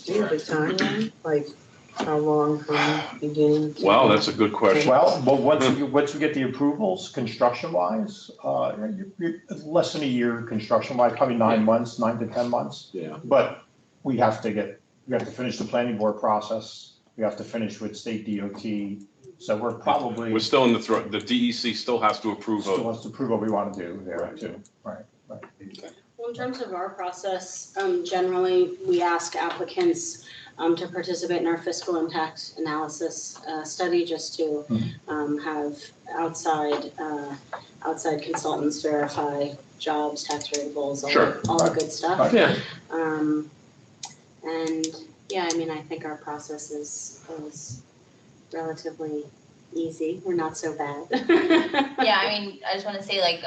Do you have a timeline, like how long from beginning to? Well, that's a good question. Well, once we get the approvals, construction-wise, you're less than a year construction-wise, probably 9 months, 9 to 10 months. Yeah. But we have to finish the planning board process. We have to finish with state DOT. So we're probably. We're still in the throes. The DEC still has to approve. Still wants to prove what we want to do there Right. too. Right. Well, in terms of our process, generally, we ask applicants to participate in our fiscal impact analysis study, just to have outside consultants verify jobs, tax ratables, all the good stuff. Yeah. And yeah, I mean, I think our process is relatively easy. We're not so bad. Yeah, I mean, I just want to say, like,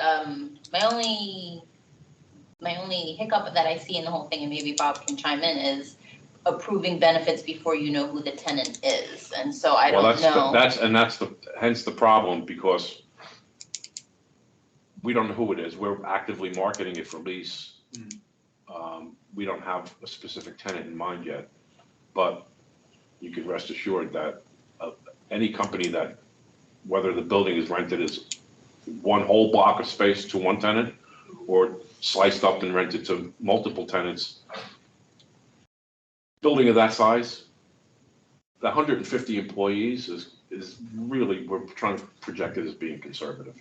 my only hiccup that I see in the whole thing, and maybe Bob can chime in, is approving benefits before you know who the tenant is, and so I don't know. Hence the problem, because we don't know who it is. We're actively marketing it for lease. We don't have a specific tenant in mind yet, but you can rest assured that any company that, whether the building is rented as one whole block of space to one tenant or sliced up and rented to multiple tenants, building of that size, the 150 employees is really, we're trying to project it as being conservative.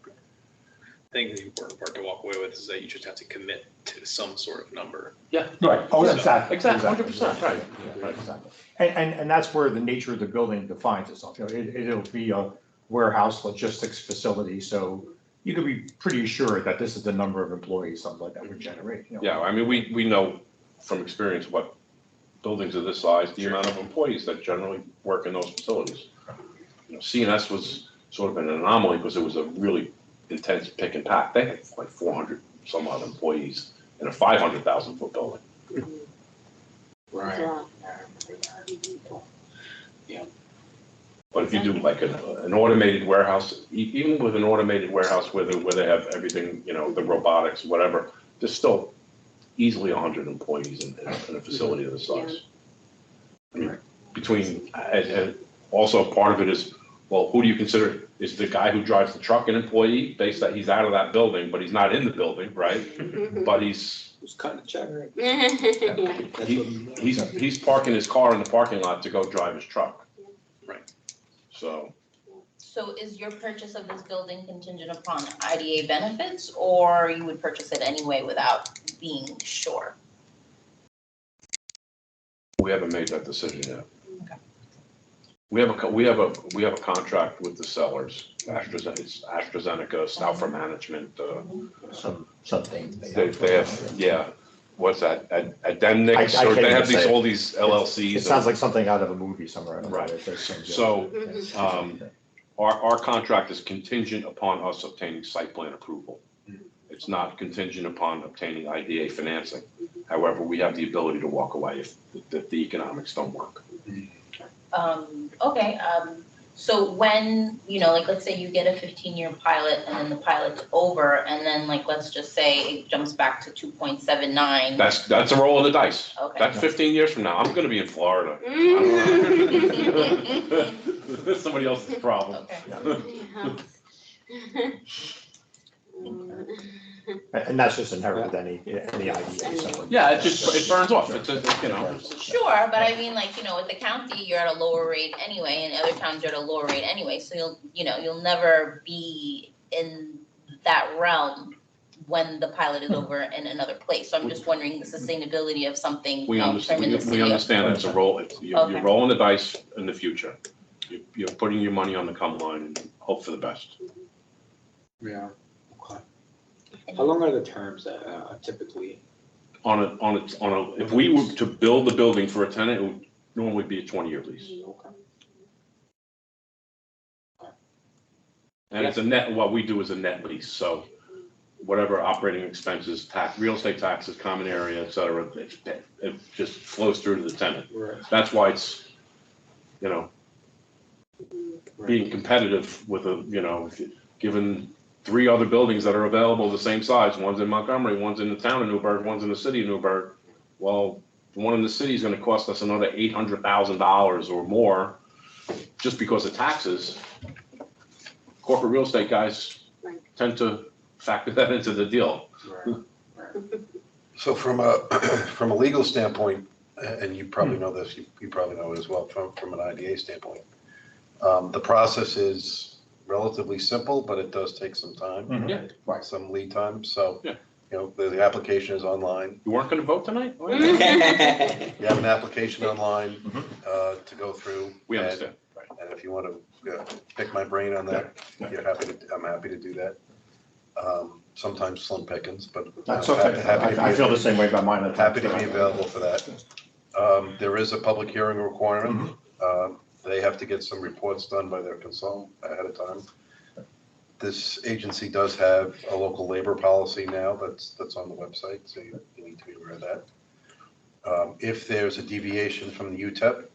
I think the important part to walk away with is that you just have to commit to some sort of number. Right, oh, So- exactly. Exactly, 100%, right. Right, exactly. And that's where the nature of the building defines itself. You know, it'll be a warehouse logistics facility, so you can be pretty assured that this is the number of employees something like that would generate. You know. Yeah, I mean, we know from experience what buildings of this size, the amount of employees that generally work in those facilities. You know, CNS was sort of an anomaly because it was a really intense pick and pack. They had like 400 some odd employees in a 500,000 foot building. Right. But if you do like an automated warehouse, even with an automated warehouse where they have everything, you know, the robotics, whatever, there's still easily 100 employees in a facility of this size. I mean, between, and also part of it is, well, who do you consider, is the guy who drives the truck an employee based that he's out of that building, but he's not in the building, right? But he's cutting a check. he's parking his car in the parking lot to go drive his truck. Right. So, So is your purchase of this building contingent upon IDA benefits, or you would purchase it anyway without being sure? we haven't made that decision yet. Okay. We have a contract with the sellers, it's AstraZeneca, Stouffer Management, Something. they have, yeah, what's that, Ademnix, I or can't they have even say it. all these LLCs. It sounds like something out of a movie somewhere. Right. It does sound good. So, our contract is contingent upon us obtaining site plan approval. It's not contingent upon obtaining IDA financing. However, we have the ability to walk away if the economics don't work. Okay, so when, you know, like, let's say you get a 15-year pilot and then the pilot's over, and then, like, let's just say it jumps back to 2.79. That's a roll of the dice. Okay. That's 15 years from now. I'm gonna be in Florida. That's somebody else's problem. Okay. And that's just inherent with any idea. So. Yeah, it burns off. It's you know. Sure, but I mean, like, you know, with the county, you're at a lower rate anyway, and other towns you're at a lower rate anyway, so you'll never be in that realm when the pilot is over in another place. So I'm just wondering the sustainability of something We long-term in the understand, city. we understand it's a roll, you're Okay. rolling the dice in the future. You're putting your money on the come line and hope for the best. Yeah. Okay. How long are the terms that typically? If we were to build the building for a tenant, it would normally be a 20-year lease. Okay. And it's a net, what we do is a net lease, so whatever operating expenses, real estate taxes, common area, et cetera, it just flows through to the tenant. Right. That's why it's, you know, being competitive with given 3 other buildings that are available the same size, one's in Montgomery, one's in the town of Newburgh, one's in the city of Newburgh. Well, the one in the city is gonna cost us another $800,000 or more just because of taxes. Corporate real estate guys tend to factor that into the deal. So from a legal standpoint, and you probably know this, you probably know it as well, from an IDA standpoint, the process is relatively simple, but it does take some time. Yeah. Right. Some lead time, so, Yeah. The application is online. You weren't gonna vote tonight? You have an application online to go through. We understand. And if you want to pick my brain on that, I'm happy to do that. Sometimes slim pickings, but. That's okay. I feel the same way about mine. Happy to be available for that. There is a public hearing requirement. They have to get some reports done by their consultant ahead of time. This agency does have a local labor policy now that's on the website, so you need to be aware of that. If there's a deviation from the UTEP,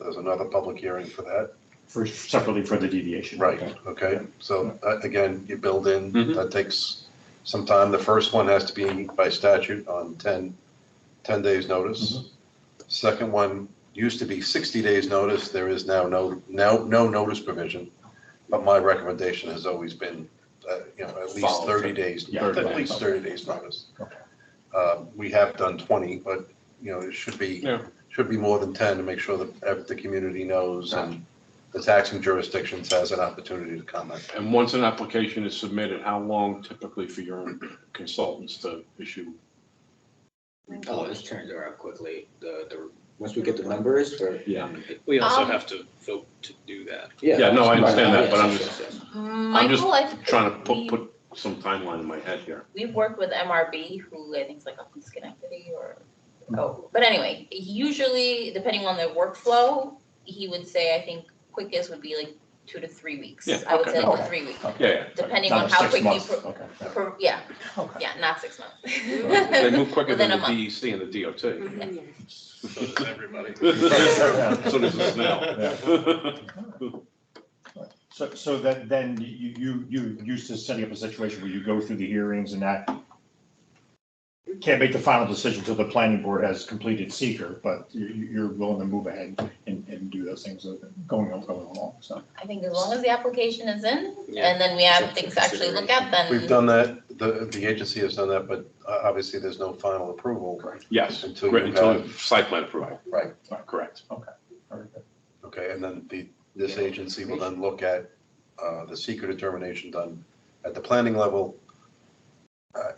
there's another public hearing for that. separately for the deviation. Right, Okay. okay, so again, you build in, Mhm. that takes some time. The first one has to be by statute on 10 days' notice. Second one used to be 60 days' notice, there is now no notice provision. But my recommendation has always been, at least Follow 30 through. days, Yeah. at least 30 days' notice. Okay. We have done 20, but, it should Yeah. be more than 10 to make sure that the community knows and the taxing jurisdictions has an opportunity to comment. And once an application is submitted, how long typically for your consultants to issue? Oh, this turns around quickly. Once we get the numbers for. Yeah. We also Um, have to vote to do that. Yeah, no, I understand that, but I'm Yes, just yes, yes. Michael, I think trying to we- put some timeline in my head here. We've worked with MRB, who I think is like up in Schenectady but anyway, usually depending on their workflow, he would say, I think quickest would be like 2 to 3 weeks. Yeah, I would okay. say like Okay. 3 weeks, Yeah, depending Not on a how 6 quickly, months. Okay. yeah, Okay. yeah, not 6 months. They move quicker Within than a the month. DEC and the DOT. So does everybody. So does the snail. So then you used to setting up a situation where you go through the hearings and that can't make the final decision until the planning board has completed seeker, but you're willing to move ahead and do those things going along, so. I think as long as the application is in, Yeah. and then we have things to actually look at, then. We've done that, the agency has done that, but obviously there's no final approval. Yes, Until you until have- site plan approval. Right. Correct. Very good. Okay, and then this agency will then look at the seeker determination done at the planning level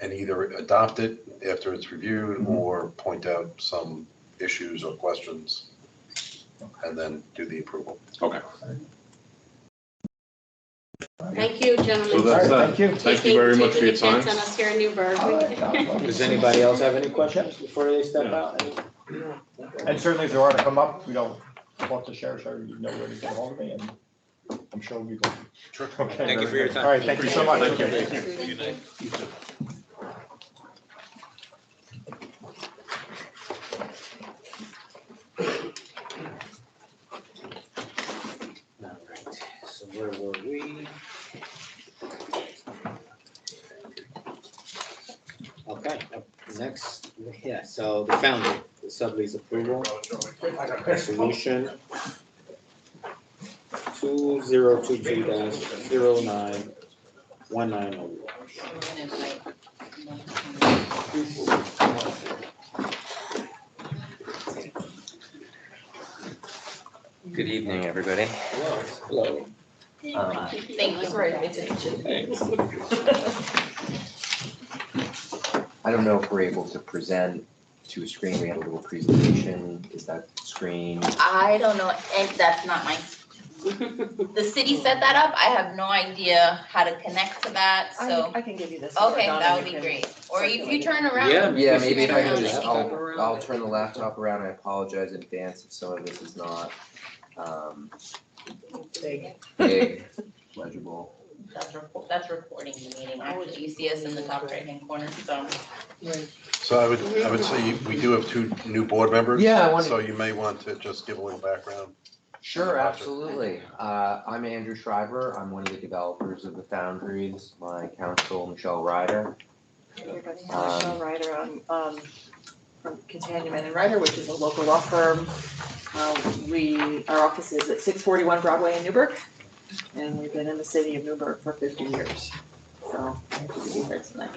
and either adopt it after it's reviewed or point out some issues or questions and then do the approval. Okay. Thank you, So gentlemen. that's that. Thank you. Thank you very much for your Taking a time. chance on us here in Newburgh. Does anybody else have any questions before they step out? And certainly if there are to come up, talk to Sheriff, you know where to get hold of me, and I'm sure we'll be going. Sure. Okay, Thank you very for your good. time. All right, thank you so much. Thank you. Okay, Good night. All right, so where were we? Okay, up next, so the foundry, the sublease approval, resolution 2022-09-1901. Good evening, everybody. Hello. Thank you for your invitation. I don't know if we're able to present to a screen. We had a little presentation. Is that screen? I don't know, and that's not my, the city set that up, I have no idea how to connect to that, so. I can give you this. Okay, that would be great, or if you turn around. Yeah, maybe if I turn can around, just, I think. I'll turn the laptop around. I apologize in advance if some of this is not big, legible. That's recording the meeting, actually, you see us in the top right-hand corner, so. So I would say we do have 2 new board members. Yeah, I wanted- So you may want to just give a little background. Sure, absolutely. I'm Andrew Shriver. I'm one of the developers of the Foundries. My counsel, Michelle Ryder. Everybody, I'm Michelle Ryder, I'm from Containment and Ryder, which is a local law firm. Our office is at 641 Broadway in Newburgh, and we've been in the city of Newburgh for 50 years. So, happy to be here tonight.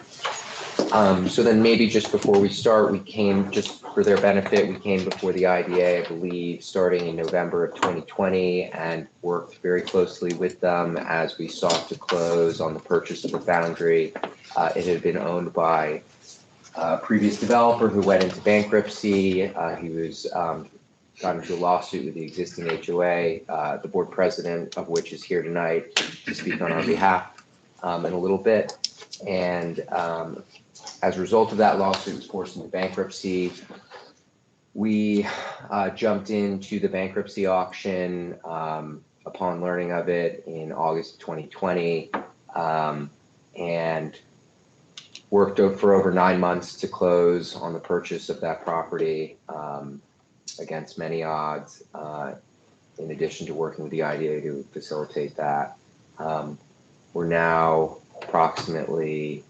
So then maybe just before we start, we came, just for their benefit, we came before the IDA, I believe, starting in November of 2020 and worked very closely with them as we sought to close on the purchase of the Foundry. It had been owned by a previous developer who went into bankruptcy. He was got into a lawsuit with the existing HOA, the board president of which is here tonight to speak on our behalf in a little bit. And as a result of that lawsuit, was forced into bankruptcy. We jumped into the bankruptcy auction upon learning of it in August of 2020 and worked for over 9 months to close on the purchase of that property against many odds. in addition to working with the IDA to facilitate that. We're now approximately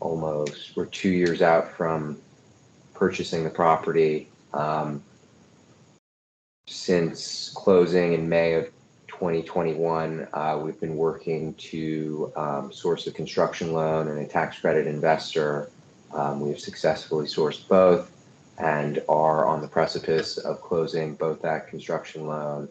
we're 2 years out from purchasing the property. Since closing in May of 2021, we've been working to source a construction loan and a tax credit investor. We've successfully sourced both and are on the precipice of closing both that construction loan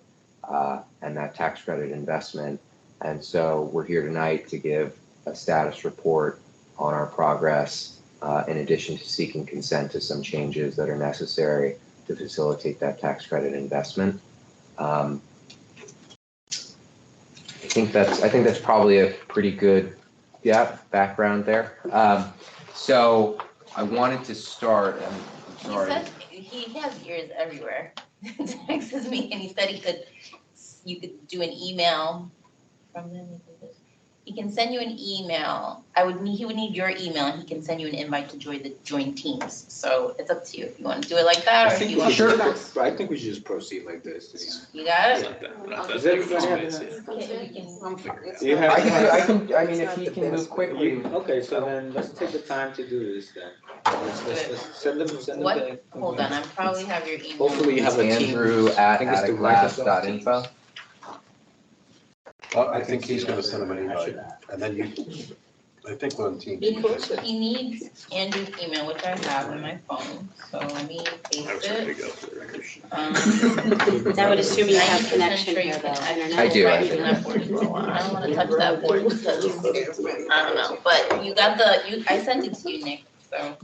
and that tax credit investment. And so we're here tonight to give a status report on our progress, in addition to seeking consent to some changes that are necessary to facilitate that tax credit investment. I think that's probably a pretty good, background there. So I wanted to start, I'm sorry. He has ears everywhere. Texts me and he said you could do an email from them. He can send you an email. He would need your email and he can send you an invite to join Teams. So it's up to you if you want to do it like that or if you want to. I think we should just proceed like this. You got It's it? not that- not that Does big of a everybody have space, yeah. Okay, we can- You have- I mean, if he can move quickly. Okay, so then let's take the time to do this then. Let's send them What? the. Hold on, I probably have your email. Hopefully you have a team. Andrew at think it's the Microsoft Teams. atticlabs.info. I think he's gonna send them an invite, and then I think on Teams. He needs Andrew's email, which I have on my phone, so let me paste I was ready to it. go for the record. That would assume you have 90% connection sure you here can though, access internet. I do, right I do. from that board for a while. I don't wanna touch that board because, I don't know, but you got I sent it to you, Nick, so,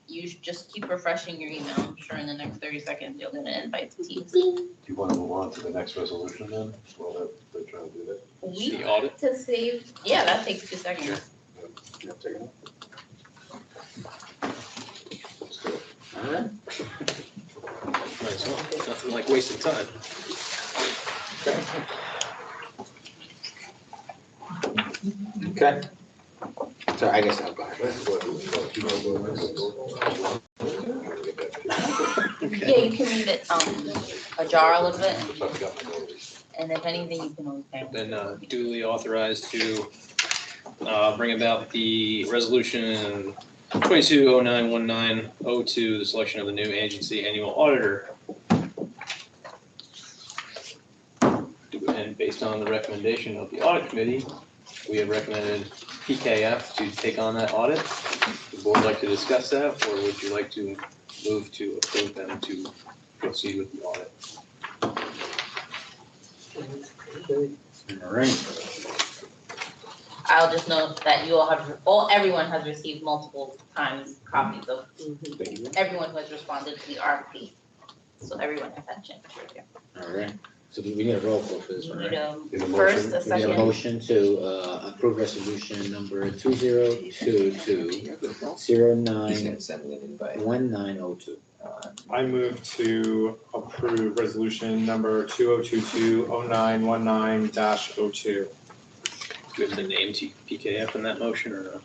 you should just keep refreshing your email. I'm sure in the next 30 seconds, you'll get an invite to Teams. Do you want to move on to the next resolution then? Well, they're trying to do that. We The audit? to save, yeah, that takes 2 seconds. Yeah, take it. Alright. Might as well. Nothing like wasting time. Okay. So I guess I'll go. Yeah, you can leave it, ajar a little bit, and if anything, you can always hang. Then duly authorized to bring about the resolution 22091902, the selection of the new agency annual auditor. And based on the recommendation of the audit committee, we have recommended PKF to take on that audit. Would the board like to discuss that, or would you like to move to approve them to proceed with the audit? Alright. I'll just note that you all have, everyone has received multiple times copies of, everyone who has responded to the RFP. So everyone has that chance to review. Alright. So we need a roll call for this You one, need right? a first, a We need a second. motion to approve resolution number 2022-091902. He's gonna send me an invite. I move to approve resolution number 2022-0919-02. Do we have the name PKF in that motion or no?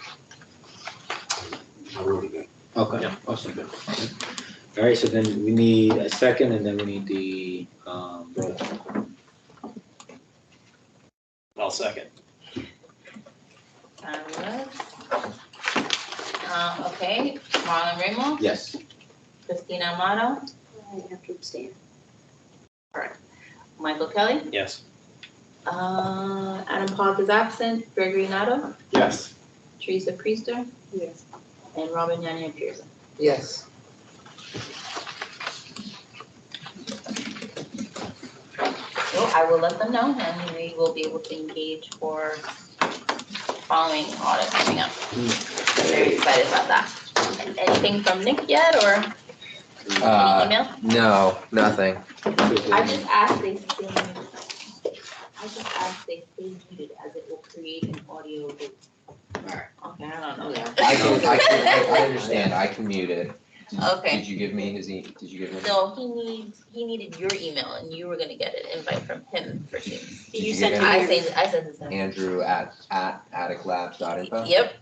I wrote it in. Okay, Yeah. awesome, good. Alright, so then we need a second and then we need the roll call. I'll second. Alright. Okay, Marlon Ramo, Yes. Christina Amato, I have to abstain. Michael Kelly, Yes. Adam Pog is absent, Gregory Nato, Yes. Teresa Priester, Yes. and Robin Yanni Pearson. Yes. So I will let them know and we will be able to engage for following audit coming up. Very excited about that. Anything from Nick yet or any email? No, nothing. I just asked they stay muted as it will create an audio loop. Alright. Okay, I don't know. I understand, I can mute it. Okay. Did you give me did you give me? So he needed your email and you were gonna get an invite from him for Teams. Did You you sent get me I your- sent it to him. Andrew at atticlabs.info? Yep,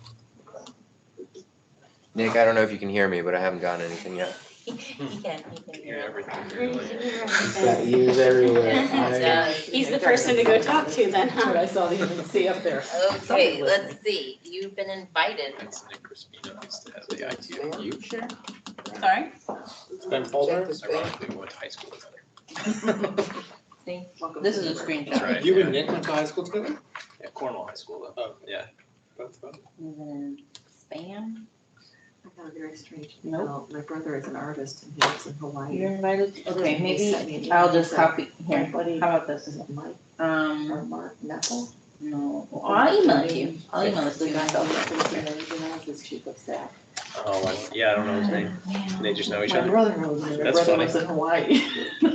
Nick, I don't know if you can hear me, but I haven't gotten anything yet. He can Hear hear. everything clearly. He's got ears everywhere. He's the person to go talk to then, That's what huh? I saw the see up there. Okay, let's see, you've been invited. That's Nick Crispino, who's the head of the IT. Sure. Sorry? Spam folder? Ironically, we went to high school together. See, this is a screenshot. That's right. You and Nick went to high school together? Yeah, Cornwall High School though. Oh. Yeah. That's fun. Even spam? I got a very strange Nope. email. My brother is an artist and he lives in Hawaii. You're invited, okay, He sent me an maybe email. I'll just copy, here, how Buddy, about this? is it Mike or Um, Mark Neffel? no, well, I'll email it to you, I'll email this to The you guy myself. who lives in Arizona, his chief of staff. Oh, yeah, I don't know his name. Man. They just know each My other. brother knows him, my That's brother funny. lives in Hawaii.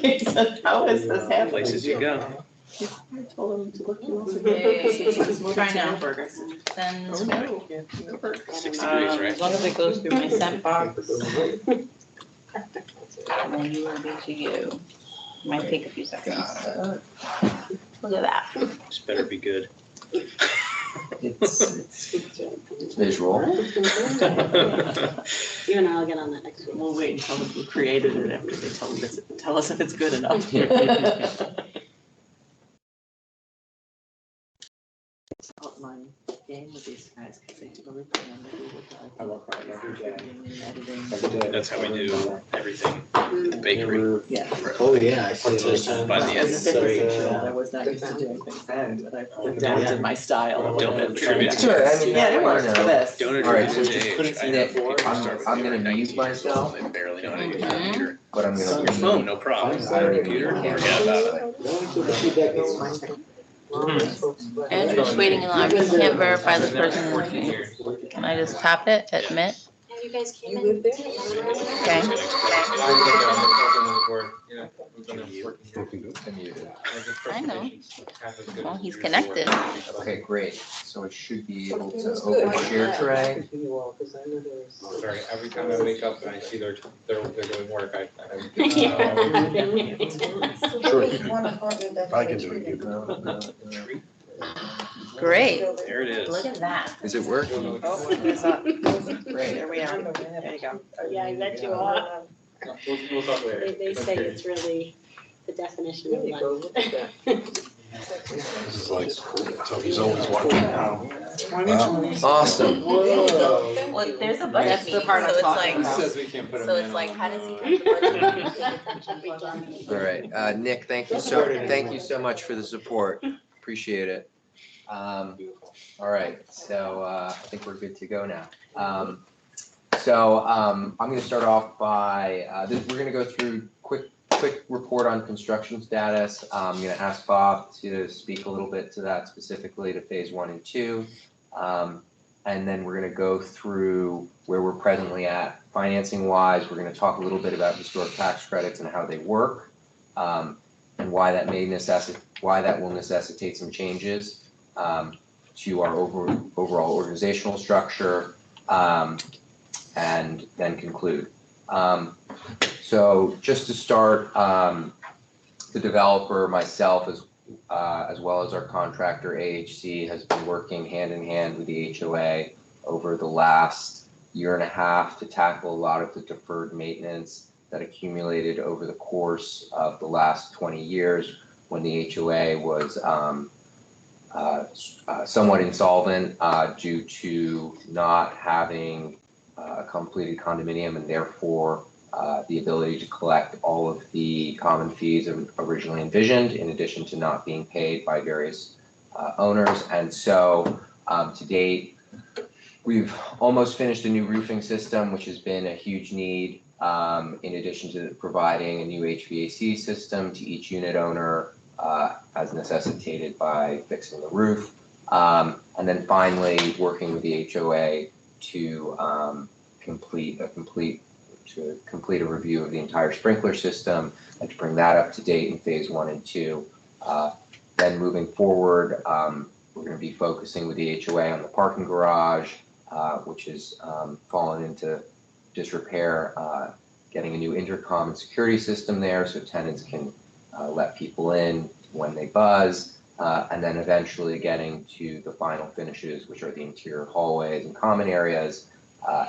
He said, how is this happening? Places you go. I told him to look you up. Try now. Send, Oh, no. 6 degrees, as right? long as it goes through my sent box. And then you will be to you. Might take a few seconds. Look at that. This better be good. It's visual. You and I'll get on that next week. We'll wait and tell them who created it after they tell us if it's good enough. It's out my game with these guys because they really put on the Google Drive. I work on it every day. Editing. That's how we do everything in the bakery. Yeah. Oh, yeah, I see. Partition. By the end. As a bakery child, I was not used to doing things then, but I've adapted my style a little Don't bit. contribute. Sure, I mean, Yeah, it I works don't for know. this. Don't All right, introduce so to just age. couldn't see I know that people before. start with I'm they were gonna 19 mute years myself. old, They barely know how to use a Mhm. computer. But I'm On gonna. your phone, no problem. On a computer, forget about it. No one took a few decades. And just waiting in line, you can't verify this person. Can I just tap it, admit? Yeah, you guys came You in. live there? Okay. I know. Well, he's connected. Okay, great. So it should be able to It's good. open share tray. You all, 'cause I know there's- Sorry, every time I wake up and I see they're doing work, I. Yeah. Sure. I can do it. Great, There it is. look at that. Is it working? Oh, it's up. Great. There we are. There you go. Yeah, I bet you are. We'll talk later. They say it's really the definition There of you go, life. look at that. This is like, so he's always watching now. Awesome. Whoa. Well, there's a budget That's the meeting, part I'm so it's talking Who like, about. says we can't put him so in it's like, on, how does he have the budget? All right, Nick, thank you so much for the support. Appreciate it. All right, so I think we're good to go now. I'm gonna start off by, we're gonna go through quick report on construction status. I'm gonna ask Bob to speak a little bit to that, specifically to phase 1 and 2. And then we're gonna go through where we're presently at financing wise. We're gonna talk a little bit about historic tax credits and how they work, and why that will necessitate some changes to our overall organizational structure, and then conclude. So just to start, the developer, myself, as well as our contractor, AHC, has been working hand in hand with the HOA over the last year and a half to tackle a lot of the deferred maintenance that accumulated over the course of the last 20 years when the HOA was somewhat insolvent due to not having a completed condominium and therefore the ability to collect all of the common fees originally envisioned, in addition to not being paid by various owners. And so to date, we've almost finished a new roofing system, which has been a huge need, in addition to providing a new HVAC system to each unit owner as necessitated by fixing the roof. And then finally, working with the HOA to complete a review of the entire sprinkler system and to bring that up to date in phase 1 and 2. Then moving forward, we're going to be focusing with the HOA on the parking garage, which has fallen into disrepair, getting a new intercom and security system there so tenants can let people in when they buzz, and then eventually getting to the final finishes, which are the interior hallways and common areas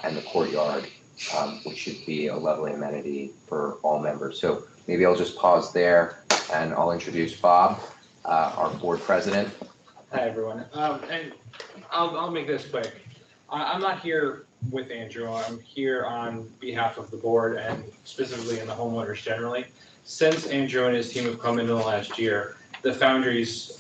and the courtyard. which should be a lovely amenity for all members. So maybe I'll just pause there and I'll introduce Bob, our board president. Hi, everyone. And I'll make this quick. I'm not here with Andrew. I'm here on behalf of the board and specifically in the homeowners generally. Since Andrew and his team have come into the last year, the Foundry's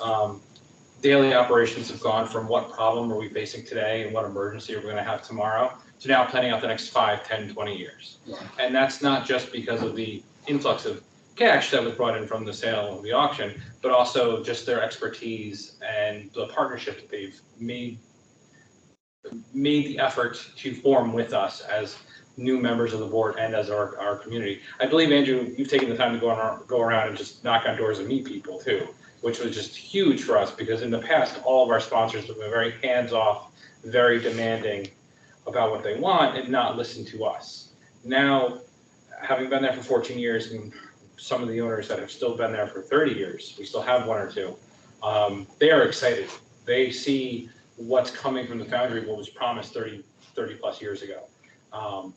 daily operations have gone from what problem are we facing today and what emergency are we going to have tomorrow to now planning out the next 5, 10, 20 years. And that's not just because of the influx of cash that was brought in from the sale of the auction, but also just their expertise and the partnership that they've made the effort to form with us as new members of the board and as our community. I believe, Andrew, you've taken the time to go around and just knock on doors and meet people too, which was just huge for us because in the past, all of our sponsors have been very hands-off, very demanding about what they want and not listen to us. Now, having been there for 14 years and some of the owners that have still been there for 30 years, we still have one or two, they are excited. They see what's coming from the Foundry, what was promised 30 plus years ago.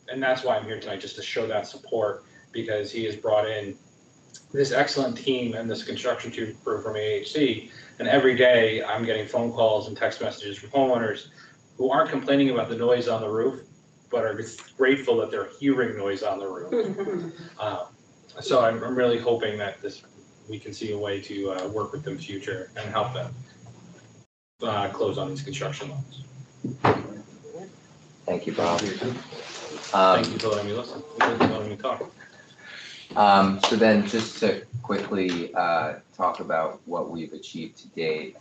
And that's why I'm here tonight, just to show that support, because he has brought in this excellent team and this construction crew from AHC. And every day I'm getting phone calls and text messages from homeowners who aren't complaining about the noise on the roof, but are grateful that they're hearing noise on the roof. So I'm really hoping that we can see a way to work with them future and help them close on these construction loans. Thank you, Bob. Thank you for letting me listen, for letting me talk. So then just to quickly talk about what we've achieved to date.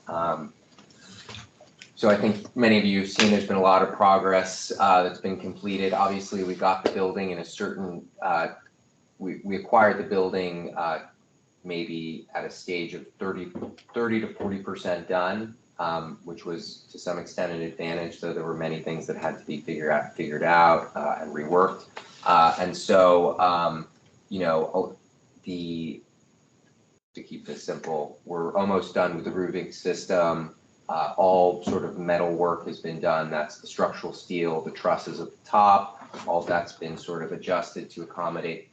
So I think many of you have seen there's been a lot of progress that's been completed. Obviously, we got the building in a certain, we acquired the building maybe at a stage of 30 to 40% done, which was to some extent an advantage, though there were many things that had to be figured out and reworked. And so, you know, to keep this simple, we're almost done with the roofing system. All sort of metal work has been done. That's the structural steel, the trusses at the top. All of that's been sort of adjusted to accommodate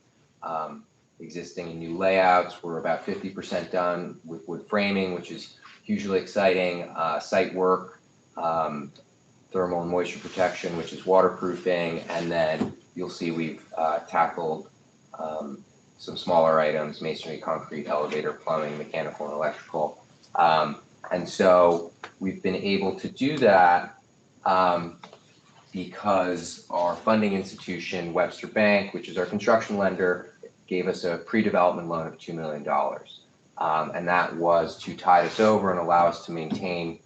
existing and new layouts. We're about 50% done with wood framing, which is hugely exciting. Site work, thermal and moisture protection, which is waterproofing, and then you'll see we've tackled some smaller items: masonry, concrete, elevator, plumbing, mechanical, and electrical. And so we've been able to do that because our funding institution, Webster Bank, which is our construction lender, gave us a pre-development loan of $2 million. And that was to tide us over and allow us to maintain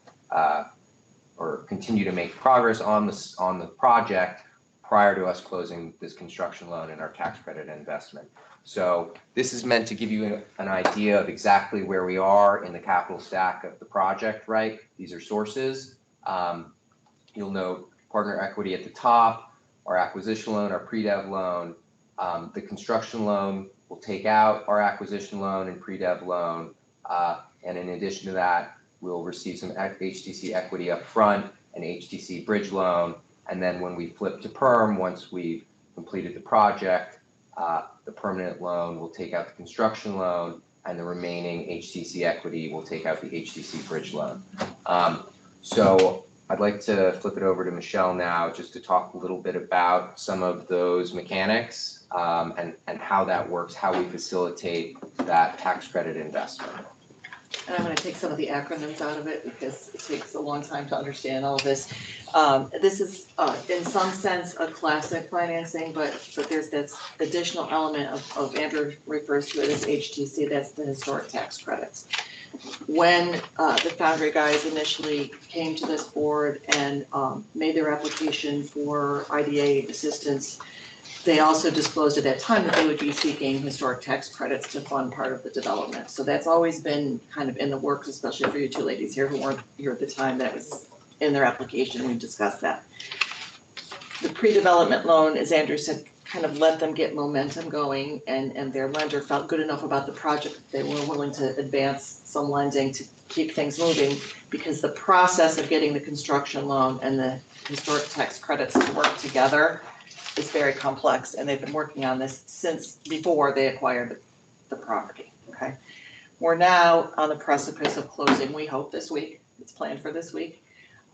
or continue to make progress on the project prior to us closing this construction loan and our tax credit investment. So this is meant to give you an idea of exactly where we are in the capital stack of the project, right? These are sources. You'll note partner equity at the top, our acquisition loan, our pre-dev loan. The construction loan will take out our acquisition loan and pre-dev loan. And in addition to that, we'll receive some HTC equity up front, an HTC bridge loan. And then when we flip to perm, once we've completed the project, the permanent loan will take out the construction loan, and the remaining HTC equity will take out the HTC bridge loan. So I'd like to flip it over to Michelle now just to talk a little bit about some of those mechanics and how that works, how we facilitate that tax credit investment. And I'm going to take some of the acronyms out of it because it takes a long time to understand all of this. This is, in some sense, a classic financing, but there's this additional element of Andrew refers to it as HTC, that's the historic tax credits. When the Foundry guys initially came to this board and made their application for IDA assistance, they also disclosed at that time that they would be seeking historic tax credits to fund part of the development. So that's always been kind of in the works, especially for you two ladies here who weren't here at the time. That was in their application. We discussed that. The pre-development loan, as Andrew said, kind of let them get momentum going, and their lender felt good enough about the project that they were willing to advance some lending to keep things moving, because the process of getting the construction loan and the historic tax credits to work together is very complex, and they've been working on this since before they acquired the property, okay? We're now on the precipice of closing, we hope this week, it's planned for this week,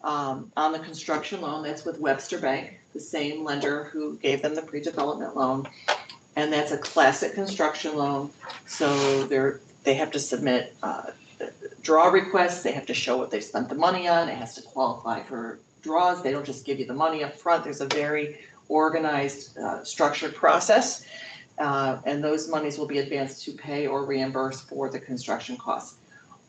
on the construction loan, that's with Webster Bank, the same lender who gave them the pre-development loan. And that's a classic construction loan, so they have to submit draw requests, they have to show what they've spent the money on, it has to qualify for draws, they don't just give you the money up front. There's a very organized, structured process. And those monies will be advanced to pay or reimburse for the construction costs.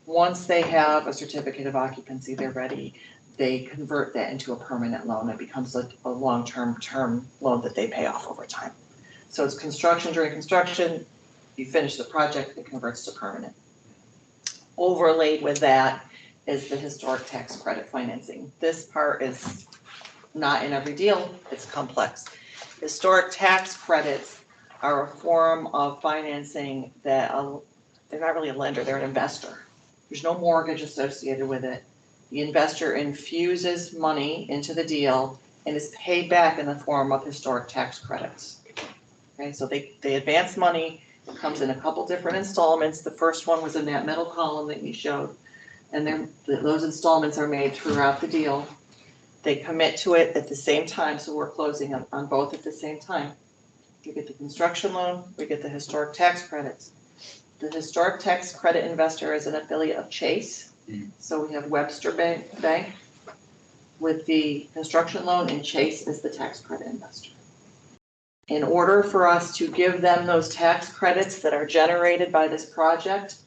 Once they have a certificate of occupancy, they're ready, they convert that into a permanent loan. It becomes a long-term term loan that they pay off over time. So it's construction, during construction, you finish the project, it converts to permanent. Overlaid with that is the historic tax credit financing. This part is not in every deal, it's complex. Historic tax credits are a form of financing that, they're not really a lender, they're an investor. There's no mortgage associated with it. The investor infuses money into the deal and is paid back in the form of historic tax credits. Okay, so they advance money, it comes in a couple different installments. The first one was in that middle column that you showed. And then those installments are made throughout the deal. They commit to it at the same time, so we're closing on both at the same time. We get the construction loan, we get the historic tax credits. The historic tax credit investor is an affiliate of Chase. So we have Webster Bank with the construction loan, and Chase is the tax credit investor. In order for us to give them those tax credits that are generated by this project,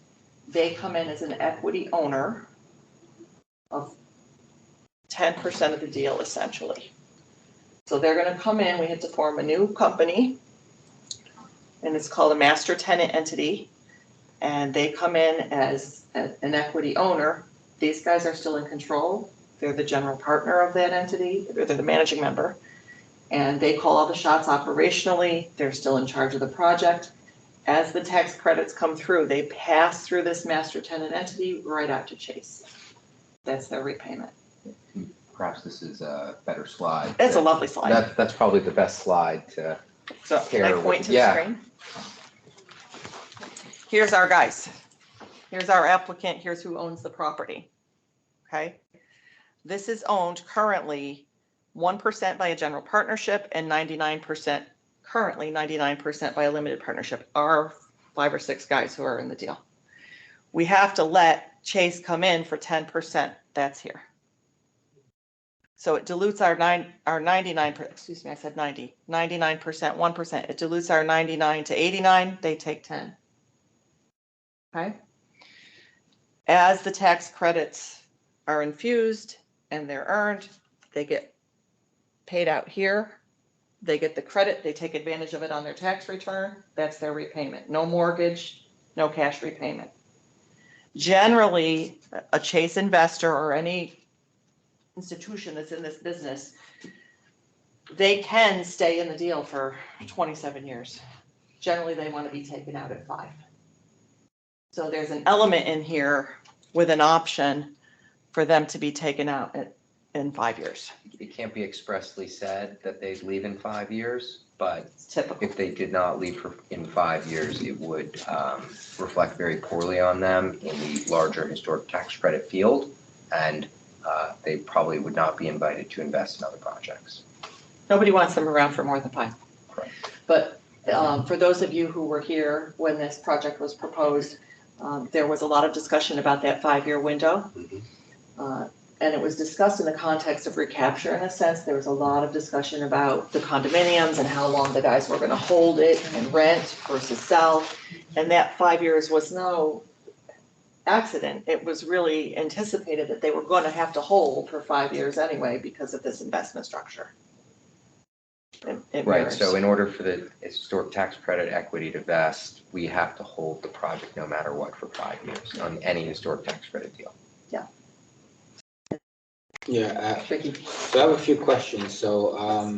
they come in as an equity owner of 10% of the deal, essentially. So they're going to come in, we have to form a new company, and it's called a master tenant entity, and they come in as an equity owner. These guys are still in control. They're the general partner of that entity, they're the managing member. And they call all the shots operationally. They're still in charge of the project. As the tax credits come through, they pass through this master tenant entity right out to Chase. That's their repayment. Perhaps this is a better slide. It's a lovely slide. That's probably the best slide to So can I pair point with. to the screen? Here's our guys. Here's our applicant. Here's who owns the property. Okay. This is owned currently 1% by a general partnership and 99%, currently 99% by a limited partnership, our 5 or 6 guys who are in the deal. We have to let Chase come in for 10%, that's here. So it dilutes our 99, excuse me, I said 90, 99%, 1%. It dilutes our 99 to 89, they take 10. Okay? As the tax credits are infused and they're earned, they get paid out here, they get the credit, they take advantage of it on their tax return, that's their repayment. No mortgage, no cash repayment. Generally, a Chase investor or any institution that's in this business, they can stay in the deal for 27 years. Generally, they want to be taken out at 5. So there's an element in here with an option for them to be taken out in 5 years. It can't be expressly said that they'd leave in 5 years, but It's typical. if they did not leave in 5 years, it would reflect very poorly on them in the larger historic tax credit field, and they probably would not be invited to invest in other projects. Nobody wants them around for more than 5. Correct. But for those of you who were here when this project was proposed, there was a lot of discussion about that 5-year window. And it was discussed in the context of recapture in a sense. There was a lot of discussion about the condominiums and how long the guys were going to hold it and rent versus sell. And that 5 years was no accident. It was really anticipated that they were going to have to hold for 5 years anyway because of this investment structure. It Right, mirrors. so in order for the historic tax credit equity to vest, we have to hold the project no matter what for 5 years on any historic tax credit deal. Yeah, Tricky. so I have a few questions. So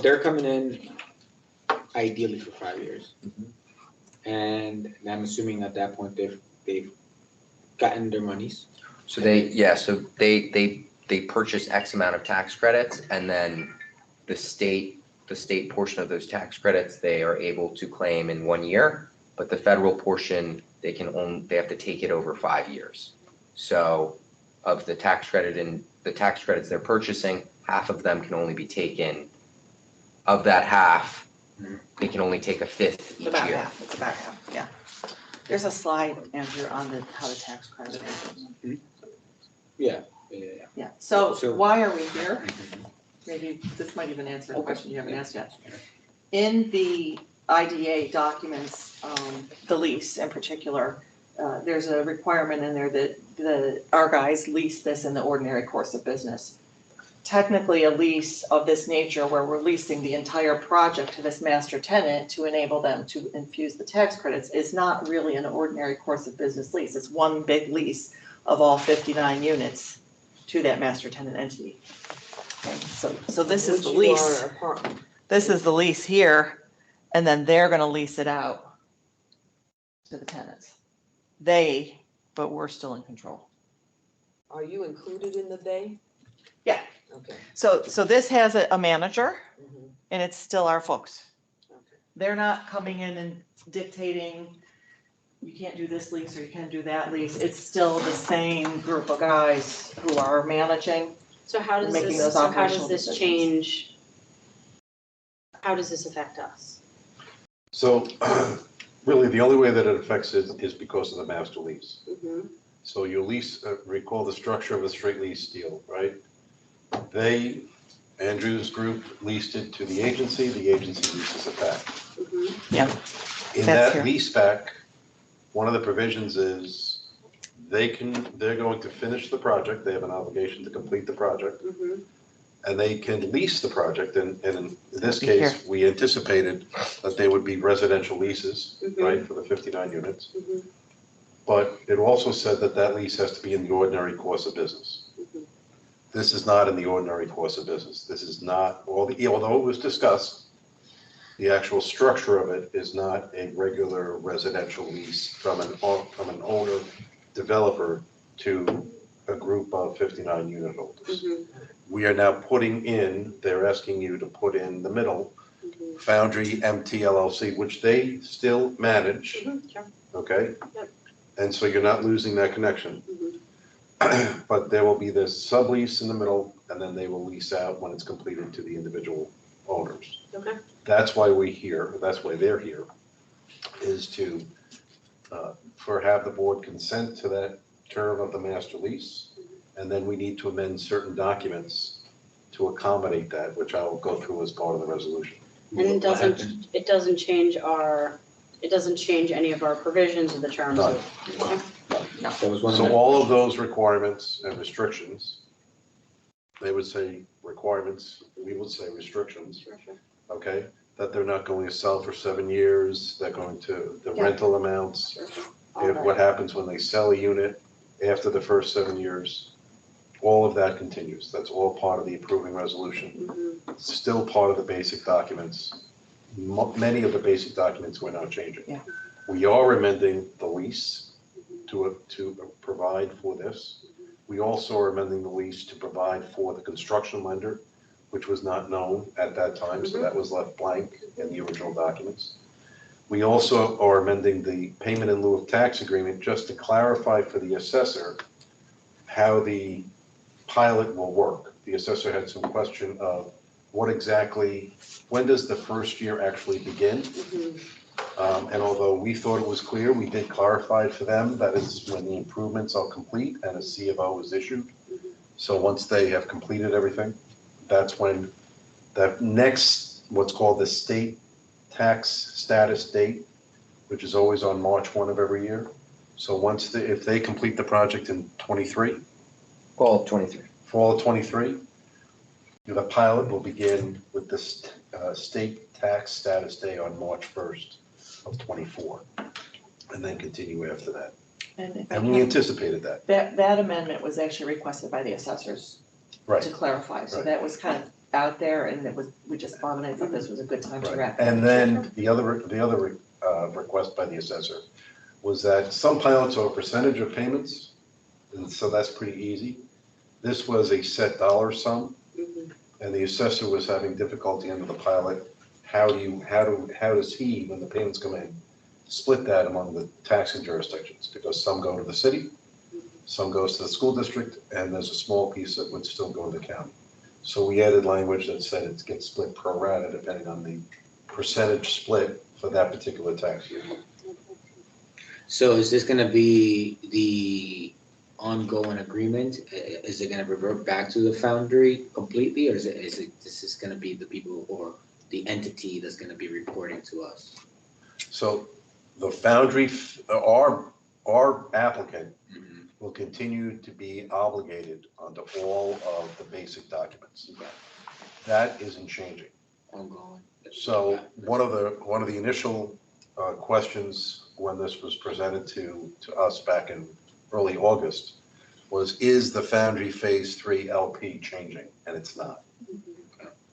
they're coming in ideally for 5 years. And I'm assuming at that point they've gotten their monies. So they purchase X amount of tax credits, and then the state portion of those tax credits, they are able to claim in 1 year, but the federal portion, they have to take it over 5 years. So of the tax credit and the tax credits they're purchasing, half of them can only be taken, of that half, they can only take a fifth each About year. half, it's about half, yeah. There's a slide, Andrew, on how the tax credit is. Yeah. Yeah, so So- why are we here? Maybe this might even answer the question you haven't asked yet. In the IDA documents, the lease in particular, there's a requirement in there that our guys lease this in the ordinary course of business. Technically, a lease of this nature where we're leasing the entire project to this master tenant to enable them to infuse the tax credits is not really an ordinary course of business lease. It's one big lease of all 59 units to that master tenant entity. Okay, so this is the Which you lease. are a part- This is the lease here, and then they're gonna lease it out to the tenants. But we're still in control. Are you included in the they? Yeah. Okay. So this has a manager, Mhm. and it's still our folks. Okay. They're not coming in and dictating, you can't do this lease or you can't do that lease. It's still the same group of guys who are managing. So how does Making this, those so how operational does this decisions. change? How does this affect us? So really, the only way that it affects it is because of the master lease. Mhm. So your lease, recall the structure of a straight lease deal, right? Andrew's group leased it to the agency leases it back. Mhm. Yeah, In that's that here. lease back, one of the provisions is they're going to finish the project, they have an obligation to complete the project, Mhm. and they can lease the project, and in this Be here. case, we anticipated that they would be residential leases, Mhm. right, for the 59 units. Mhm. But it also said that that lease has to be in the ordinary course of business. Mhm. This is not in the ordinary course of business. This is not, although it was discussed, the actual structure of it is not a regular residential lease from an owner developer to a group of 59 unit holders. Mhm. We are now they're asking you to put in the middle, Mhm. Foundry MT LLC, which they still manage, Mhm. Sure. okay? Yep. And so you're not losing that connection. Mhm. But there will be this sublease in the middle, and then they will lease out when it's completed to the individual owners. Okay. That's why that's why they're here, is to, have the board consent to that term of the master lease. And then we need to amend certain documents to accommodate that, which I will go through as part of the resolution. And it doesn't change any of our provisions or the terms None. of. Okay. That was one of So the. all of those requirements and restrictions, they would say requirements, we would say restrictions, Sure, sure. okay? That they're not going to sell for 7 years, they're going to, the Yeah. rental amounts, Sure, sure. All if that. what happens when they sell a unit after the first 7 years, all of that continues. That's all part of the approving resolution. Mhm. It's still part of the basic documents. Many of the basic documents we're not changing. Yeah. We are amending the lease to provide for this. We also are amending the lease to provide for the construction lender, which was not known at that time, so that was left blank in the original documents. We also are amending the payment in lieu of tax agreement just to clarify for the assessor how the pilot will work. The assessor had some question of when does the first year actually begin? Mhm. And although we thought it was clear, we did clarify for them that is when the improvements are complete and a C of O is issued. So once they have completed everything, that's when that next, what's called the state tax status date, which is always on March 1 of every year. So if they complete the project in 23, Fall of 23. fall of 23, the pilot will begin with the state tax status day on March 1st of 24, and then continue after that. And we anticipated that. That amendment was actually requested by the assessors Right. to clarify, so Right. that was kind of out there, and we just thought this was a good time to Right. wrap it. And then the other request by the assessor was that some pilots are a percentage of payments, and so that's pretty easy. This was a set dollar sum, Mhm. and the assessor was having difficulty under the pilot, how does he, when the payments come in, split that among the taxing jurisdictions? Because some go to the city, some goes to the school district, and there's a small piece that would still go to the county. So we added language that said it gets split pro rata depending on the percentage split for that particular tax year. So is this gonna be the ongoing agreement? Is it gonna revert back to the foundry completely, or is this gonna be the people or the entity that's gonna be reporting to us? So the foundry, our applicant will continue to be obligated onto all of the basic documents. That isn't changing. Ongoing. So one of the initial questions when this was presented to us back in early August was, is the Foundry Phase 3 LP changing? And it's not.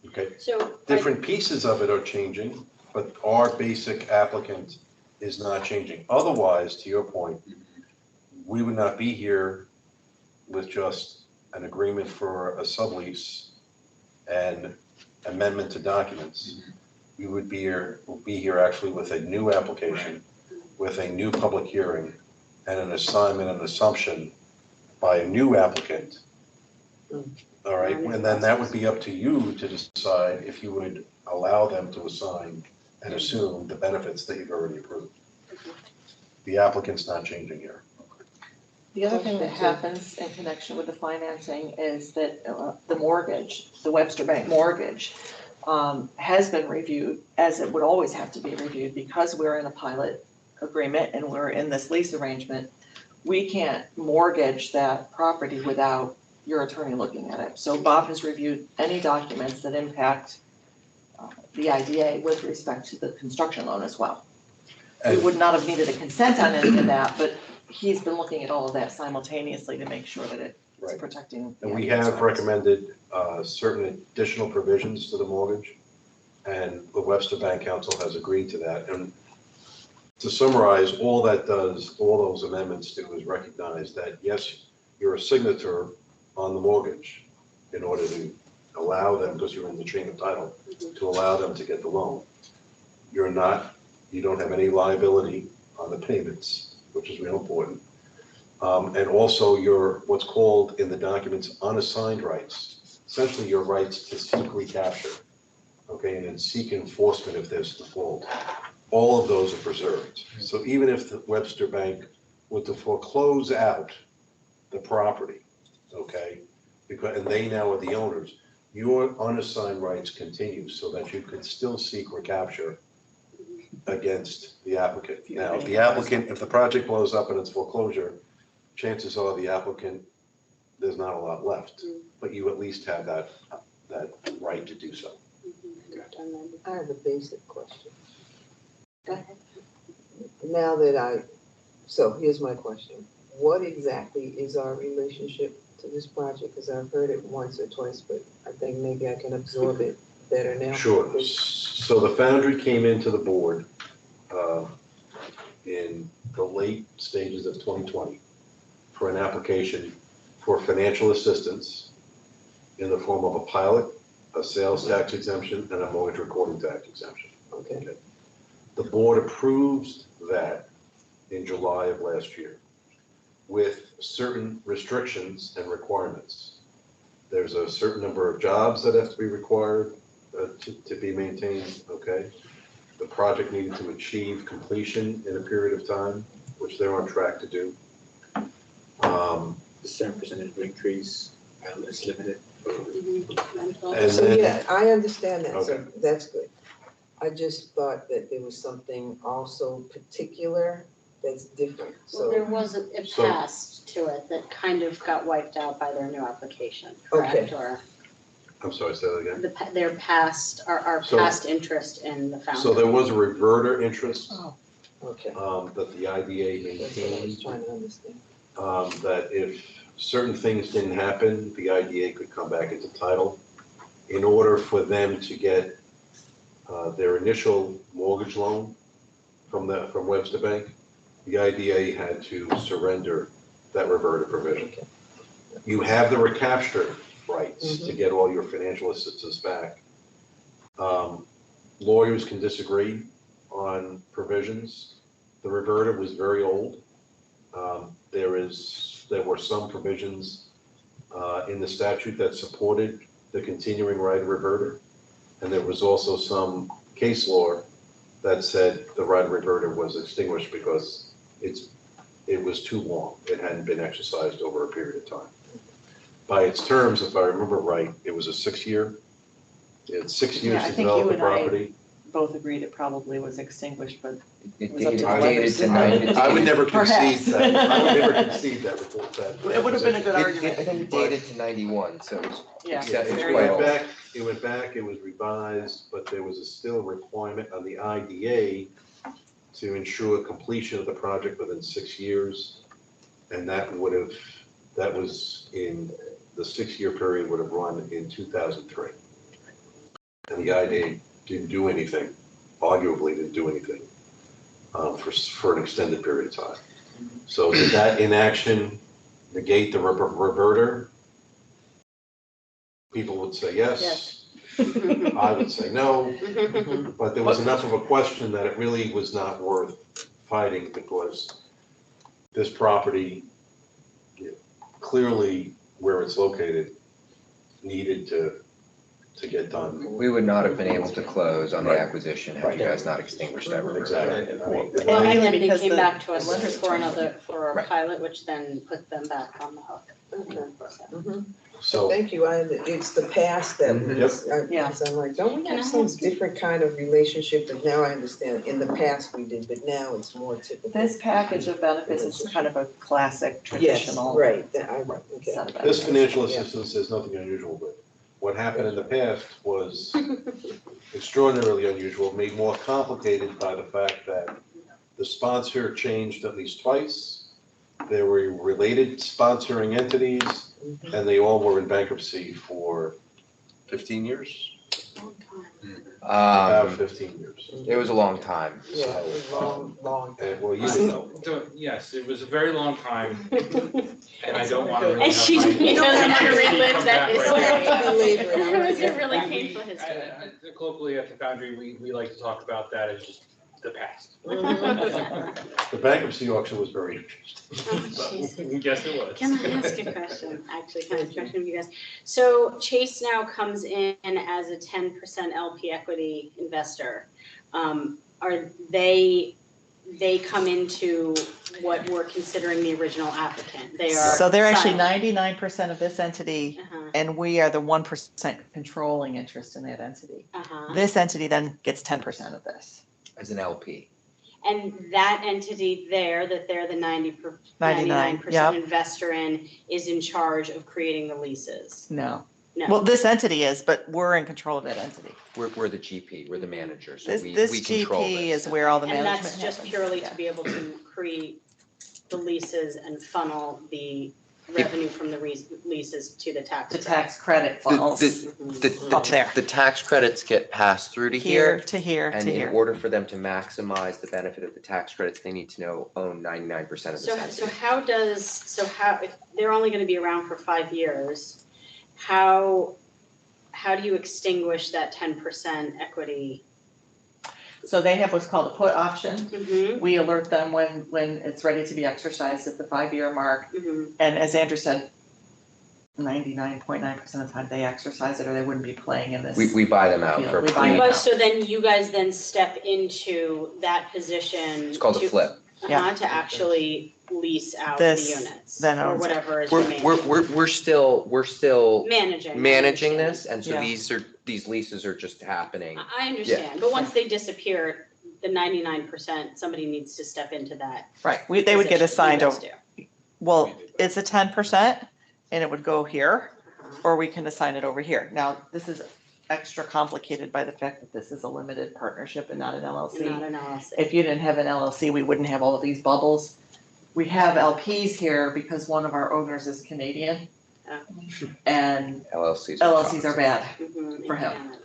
Okay, So different pieces of it are changing, but our basic applicant is not changing. Otherwise, to your point, we would not be here with just an agreement for a sublease and amendment to documents. We would be here actually with a new application, with a new public hearing, and an assignment and assumption by a new applicant. All right, and then that would be up to you to decide if you would allow them to assign and assume the benefits that you've already approved. The applicant's not changing here. The other thing that happens in connection with the financing is that the mortgage, the Webster Bank mortgage, has been reviewed as it would always have to be reviewed because we're in a pilot agreement and we're in this lease arrangement. We can't mortgage that property without your attorney looking at it. So Bob has reviewed any documents that impact the IDA with respect to the construction loan as well. We would not have needed a consent on any of that, but he's been looking at all of that simultaneously to make sure that it's Right. protecting. And we have recommended certain additional provisions to the mortgage, and the Webster Bank Council has agreed to that. And to summarize, all that does, all those amendments do is recognize that, yes, you're a signature on the mortgage in order to allow them, because you're in the chain of title, to allow them to get the loan. You're not, you don't have any liability on the payments, which is real important. And also your, what's called in the documents, unassigned rights, essentially your rights to seek recapture, okay, and then seek enforcement if there's default. All of those are preserved. So even if the Webster Bank were to foreclose out the property, okay, because, and they now are the owners, your unassigned rights continue so that you could still seek recapture against the applicant. Now, if the applicant, if the project blows up and it's foreclosure, chances are the applicant, there's not a lot left, but you at least have that right to do so. I have a basic question. Go ahead. Now that so here's my question. What exactly is our relationship to this project? Because I've heard it once or twice, but I think maybe I can absorb it better now. Sure. So the Foundry came into the board in the late stages of 2020 for an application for financial assistance in the form of a pilot, a sales tax exemption, and a mortgage recording tax exemption. Okay. The board approved that in July of last year with certain restrictions and requirements. There's a certain number of jobs that have to be required to be maintained, okay? The project needed to achieve completion in a period of time, which they're on track to do. The certain percentage will increase, it's limited. And So, then, yeah, I understand that, so Okay. that's good. I just thought that there was something also particular that's different, Well, there so, was a So- past to it that kind of got wiped out by their new application, correct? Or I'm sorry, say that again. their past, our So- past interest in the foundry. So there was a reverter interest okay. that the IDA That's what I was maintained, trying to understand. that if certain things didn't happen, the IDA could come back into title. In order for them to get their initial mortgage loan from Webster Bank, the IDA had to surrender that reverter provision. Okay. You have the recapture rights to get all your financial assistance back. Lawyers can disagree on provisions. The reverter was very old. There were some provisions in the statute that supported the continuing right of reverter. And there was also some case law that said the right of reverter was extinguished because it was too long. It hadn't been exercised over a period of time. By its terms, if I remember right, it was a 6-year. It had 6 years Yeah, I to think develop you the and I property. both agreed it probably was extinguished, but It was up to dated to 90. I would never concede Perhaps. that. I would never concede that report. it would have been a good argument. I think it dated to 91, so it's Yeah. Yeah, it very went old. back, it was revised, but there was a still requirement on the IDA to ensure completion of the project within 6 years. And that was in, the 6-year period would have run in 2003. And the IDA didn't do anything, arguably didn't do anything for an extended period of time. So did that inaction negate the reverter? People would say yes. I would say no, but there was enough of a question that it really was not worth fighting because this property, clearly where it's located, needed to get done. We would not have been able to close on the Right. acquisition had you guys not extinguished that reverter. Exactly. I mean, Well, and Mainly then they because came the back to us lenders for changed a Right. pilot, which then put them back on the hook. So, Thank you, it's the past that Mhm. was, Yeah. because I'm like, don't we Can have I some ask you- different kind of relationship, but now I understand, in the past we did, but now it's more typical. This package of benefits is kind of a classic Yes, traditional right, okay. set of this benefits. financial assistance, there's nothing unusual with it. What happened in the past was extraordinarily unusual, made more complicated by the fact that the sponsor changed at least twice. There were related sponsoring entities, and they all were in bankruptcy for 15 years? About 15 years. It was a long time. Yeah, it was long. And, well, you would know. Yes, it was a very long time, and I don't want to really And have she my- doesn't want to relive come that back right history. now. It was a really We- painful history. Colloquially at the Foundry, we like to talk about that as just the past. The bankruptcy auction was very interesting. Yes, it was. Can I ask a question? Actually, can I ask a question of you guys? So Chase now comes in as a 10% LP equity investor. Are they come into what we're considering the original applicant? They are. So they're actually silent. 99% of this entity, Uh-huh, and we are the 1% controlling interest in that entity. uh-huh. This entity then gets 10% of this. As an LP. And that entity there, that they're the 99% 99, investor in, is in charge of creating the leases? No. No. Well, this entity is, but we're in control of that entity. We're the GP, we're the manager, so This, we this control GP this. is where all the And management that's just happens. purely Yeah. to be able to create the leases and funnel the revenue from the leases to the tax. The tax credit The- funnels up there. The tax credits get passed through to Here here, to here and to in here. order for them to maximize the benefit of the tax credits, they need to own 99% of the So if they're only gonna be around for 5 years, how do you extinguish that 10% equity? So they have what's called a put option. Mm-hmm, We alert them when it's ready to be exercised at the 5-year mark. mm-hmm. And as Andrew said, 99.9% of the time they exercise it or they wouldn't be playing in this. We buy them out Yeah, for we buy them free. out. So then you guys then step into that position. It's called a flip. Yeah. To actually lease out the This units, then or owns it. whatever is We're, remaining. we're still Managing. managing this, and so Yeah. these leases are just happening. I understand, but once they disappear, the 99%, somebody needs to step into that. Right, they would get position. assigned You over, guys do. well, it's a 10% and it would go here, or we can assign it over here. Now, this is extra complicated by the fact that this is a limited partnership and not an LLC. Not an LLC. If you didn't have an LLC, we wouldn't have all of these bubbles. We have LPs here because one of our owners is Canadian. Oh. And LLCs. LLCs are bad. Mhm, For him. yeah.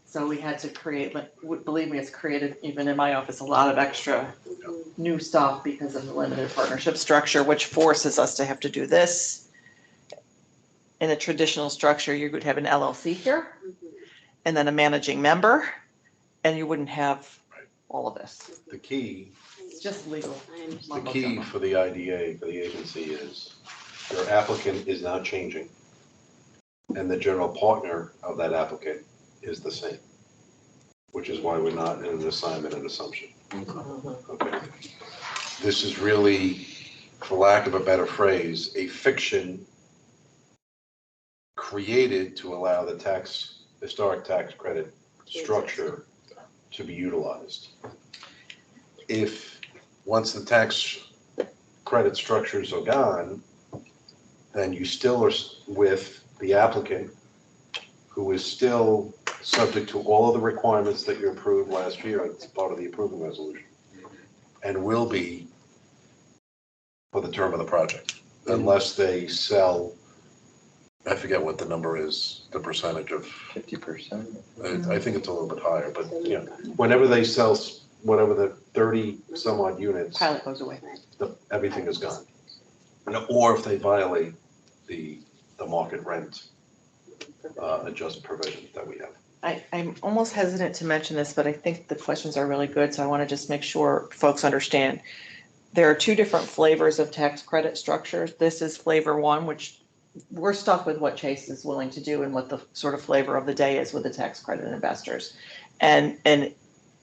So we had to create, believe me, it's created, even in my office, a lot of extra Mhm. new stuff because of the limited partnership structure, which forces us to have to do this in a traditional structure, you would have an LLC here and then a managing member, and you wouldn't have all of this. The key, It's just legal. I understand. the key for the IDA, for the agency is your applicant is not changing. And the general partner of that applicant is the same, which is why we're not in an assignment and assumption. Okay. This is really, for lack of a better phrase, a fiction created to allow the historic tax credit structure to be utilized. If, once the tax credit structures are gone, then you still are with the applicant, who is still subject to all of the requirements that you approved last year as part of the approval resolution, and will be for the term of the project, unless they sell, I forget what the number is, the percentage of, 50%. I think it's a little bit higher, but, you know, whenever they sell, whatever the 30 some odd units, Pilot goes away. everything is gone. Or if they violate the market rent adjust provision that we have. I'm almost hesitant to mention this, but I think the questions are really good, so I want to just make sure folks understand. There are two different flavors of tax credit structures. This is flavor one, which we're stuck with what Chase is willing to do and what the sort of flavor of the day is with the tax credit investors. And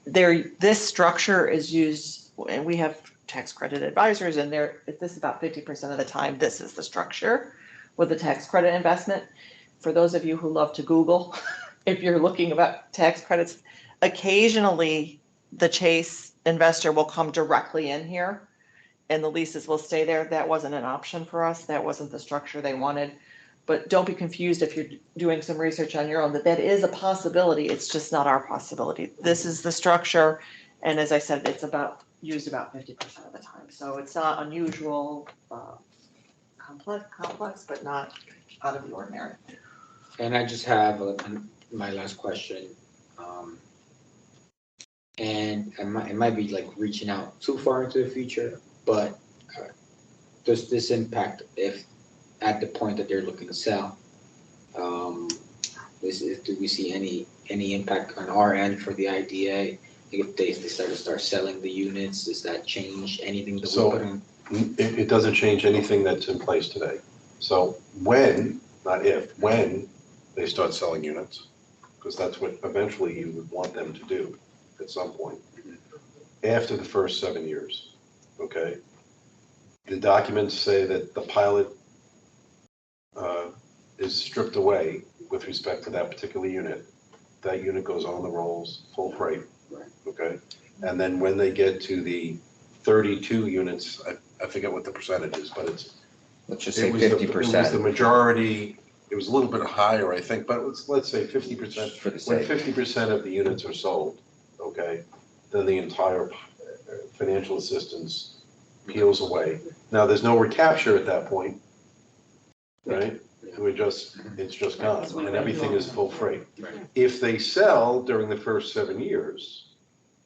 this structure is used, and we have tax credit advisors, and this is about 50% of the time, this is the structure with the tax credit investment. For those of you who love to Google, if you're looking about tax credits, occasionally the Chase investor will come directly in here and the leases will stay there. That wasn't an option for us. That wasn't the structure they wanted. But don't be confused if you're doing some research on your own, that is a possibility. It's just not our possibility. This is the structure. And as I said, it's used about 50% of the time. So it's not unusual, complex, but not out of the ordinary. And I just have my last question. And it might be like reaching out too far into the future, but does this impact if at the point that they're looking to sell? Do we see any impact on our end for the IDA? If they start selling the units, does that change anything that we put in? It doesn't change anything that's in place today. So when, not if, when they start selling units, because that's what eventually you would want them to do at some point, after the first 7 years, okay? The documents say that the pilot is stripped away with respect to that particular unit. That unit goes on the rolls, full freight, okay? And then when they get to the 32 units, I forget what the percentage is, but Let's just say it was 50%. the majority, it was a little bit higher, I think, but let's say 50%. For the When sake. 50% of the units are sold, okay, then the entire financial assistance peels away. Now, there's no recapture at that point, right? It's just gone, and everything is full freight. If they sell during the first 7 years,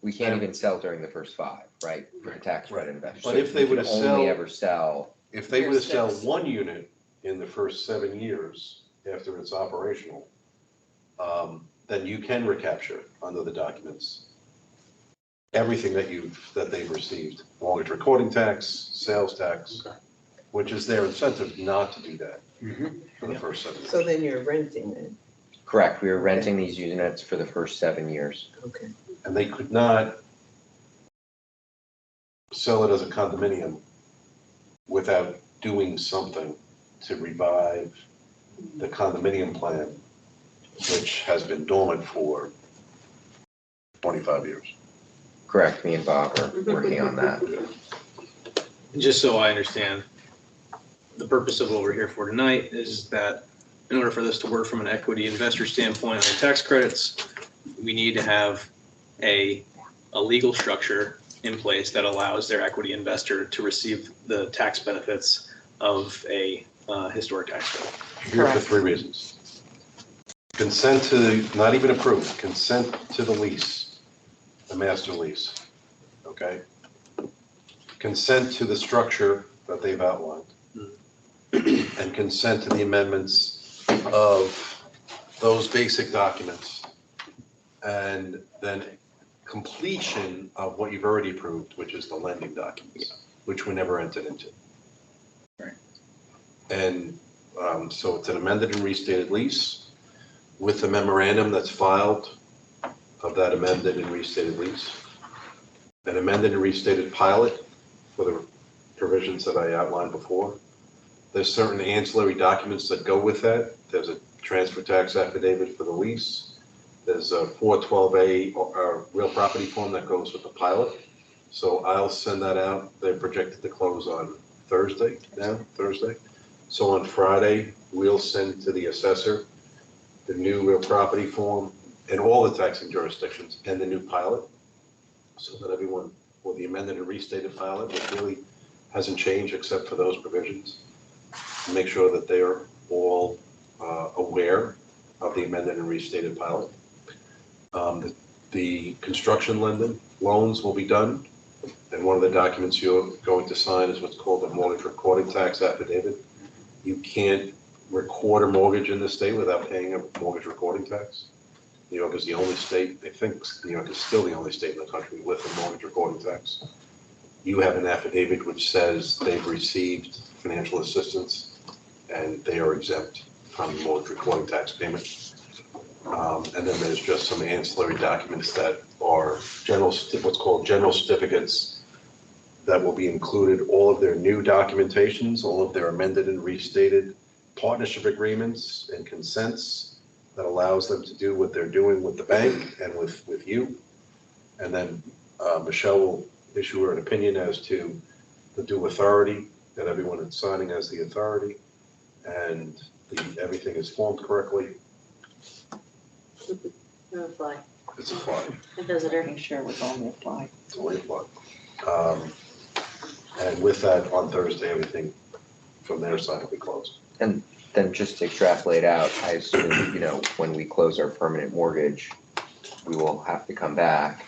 We can't even sell during the first 5, right, for the tax credit investors. But So if they we were can to only sell- ever sell, if they were to sell Here's 6. 1 unit in the first 7 years after it's operational, then you can recapture under the documents everything that they've received, mortgage recording tax, sales tax, which is their incentive not to do that for the first 7 years. So then you're renting it, correct, we were renting these units for the first 7 years. okay. And they could not sell it as a condominium without doing something to revive the condominium plan, which has been dormant for 25 years. Correct, me and Bob are working on that. Just so I understand, the purpose of what we're here for tonight is that in order for this to work from an equity investor standpoint on the tax credits, we need to have a legal structure in place that allows their equity investor to receive the tax benefits of a historic tax credit. Here for 3 reasons. Consent to, not even approved, consent to the lease, the master lease, okay? Consent to the structure that they've outlined. And consent to the amendments of those basic documents and then completion of what you've already approved, which is the lending documents, which we never entered into. Right. And so it's an amended and restated lease with the memorandum that's filed of that amended and restated lease, an amended and restated pilot for the provisions that I outlined before. There's certain ancillary documents that go with that. There's a transfer tax affidavit for the lease. There's a 412A real property form that goes with the pilot. So I'll send that out. They're projected to close on Thursday. So on Friday, we'll send to the assessor the new real property form and all the taxing jurisdictions and the new pilot, so that everyone, well, the amended and restated pilot, which really hasn't changed except for those provisions, make sure that they are all aware of the amended and restated pilot. The construction lending loans will be done, and one of the documents you're going to sign is what's called a mortgage recording tax affidavit. You can't record a mortgage in the state without paying a mortgage recording tax. New York is the only state, I think New York is still the only state in the country with a mortgage recording tax. You have an affidavit which says they've received financial assistance and they are exempt from mortgage recording tax payment. And then there's just some ancillary documents that are what's called general certificates that will be included, all of their new documentations, all of their amended and restated partnership agreements and consents that allows them to do what they're doing with the bank and with you. And then Michelle will issue her an opinion as to the due authority, that everyone is signing as the authority, and everything is formed correctly. No fly. It's a fly. A visitor. Making sure it was only a fly. It's only a fly. And with that, on Thursday, everything from their side will be closed. And then just to extrapolate out, I assume, when we close our permanent mortgage, we will have to come back.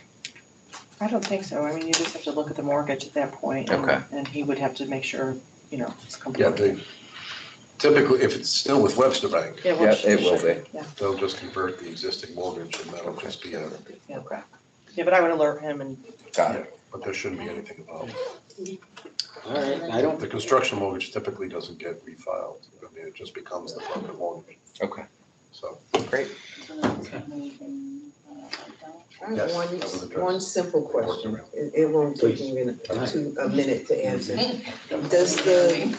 I don't think so. I mean, you just have to look at the mortgage at that point, and- Okay. And he would have to make sure, it's Yeah, complete. typically, if it's still with Webster Bank, Yeah, Yep, it will be. Yeah, they'll just convert the existing mortgage and that'll just be Okay. yeah, but I would alert him and, Got it. but there shouldn't be anything involved. All right, I don't, The construction mortgage typically doesn't get refiled. I mean, it just becomes the permanent mortgage. Okay, So, great. I Yes, have that was addressed. one simple question. It won't take even a minute to answer. Does the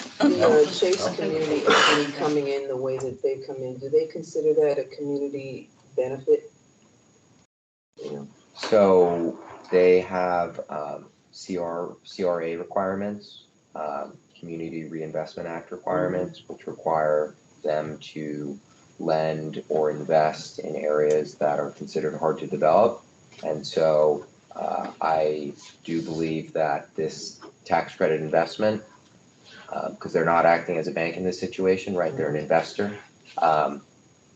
Chase community entity coming in the way that they come in, do they consider that a community benefit? So they have CRA requirements, Community Reinvestment Act requirements, which require them to lend or invest in areas that are considered hard to develop. And so I do believe that this tax credit investment, because they're not acting as a bank in this situation, right? They're an investor,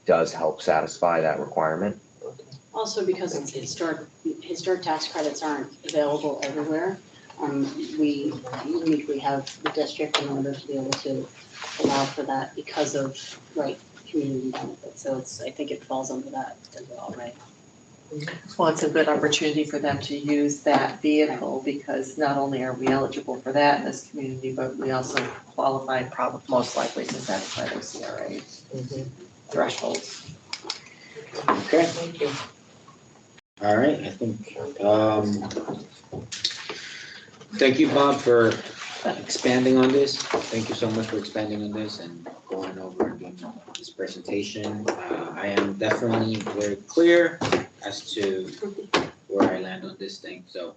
does help satisfy that requirement. Also because it's historic tax credits aren't available everywhere. We uniquely have the district in order to be able to allow for that because of, community benefits. So I think it falls under that as well, right? well, it's a good opportunity for them to use that vehicle, because not only are we eligible for that in this community, but we also qualify most likely to satisfy those CRA thresholds. okay, Thank you. all right, I think, thank you, Bob, for expanding on this. Thank you so much for expanding on this and going over and doing this presentation. I am definitely very clear as to where I land on this thing. So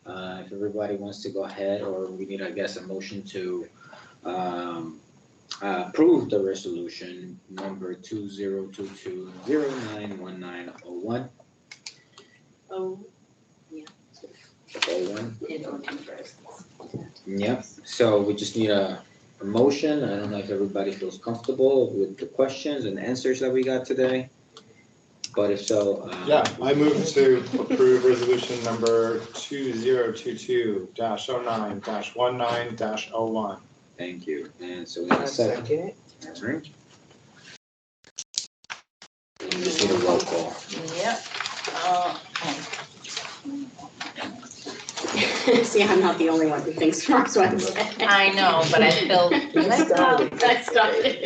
if everybody wants to go ahead, or we need, I guess, a motion to approve the resolution number 2022091901. Oh, yeah. 01. In order first. Yep, so we just need a motion. I don't know if everybody feels comfortable with the questions and answers that we got today. But if so, Yeah, I move to approve resolution number 2022-09-19-01. thank you. And so we have I a second. second it. All right. just need a roll call. Yep. See, I'm not the only one who thinks tomorrow's Wednesday. I know, but I feel, I started.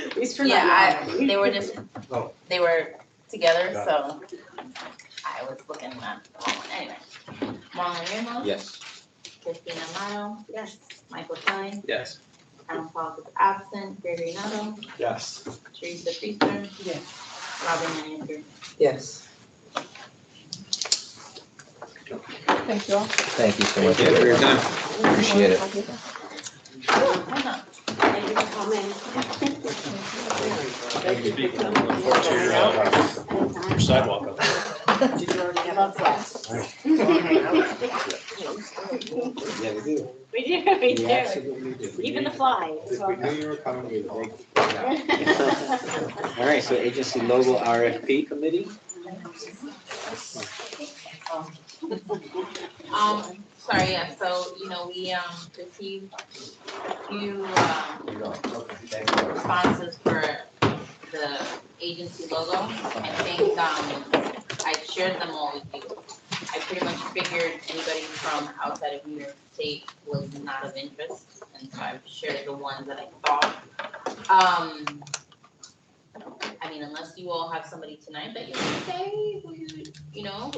At least for yeah, that long. they were just, Oh. they were together, Got so I was looking at the wrong one. Anyway. Marlon Ramos. Yes. Christina Amato. Yes. Michael Kelly. Yes. Alan Fox is absent. Gregory Nato. Yes. Teresa Priester. Yes. Robin Manager. Yes. Thank you all. Thank you so much. Thank you for your time. Appreciate it. Why not? Thank you for coming. Thank you. Look forward to your sidewalk. Did you already I have love flags. Yeah, we do. We do, we We do. absolutely do. Even the fly. If we knew you were coming, we'd make. All right, so agency logo RFP committee? Sorry, yeah, so, we, received a few, responses for the agency logo. I think, I shared them all with you. I pretty much figured anybody from outside of New York State was not of interest, and so I've shared the ones that I thought. I mean, unless you all have somebody tonight that you want to say, who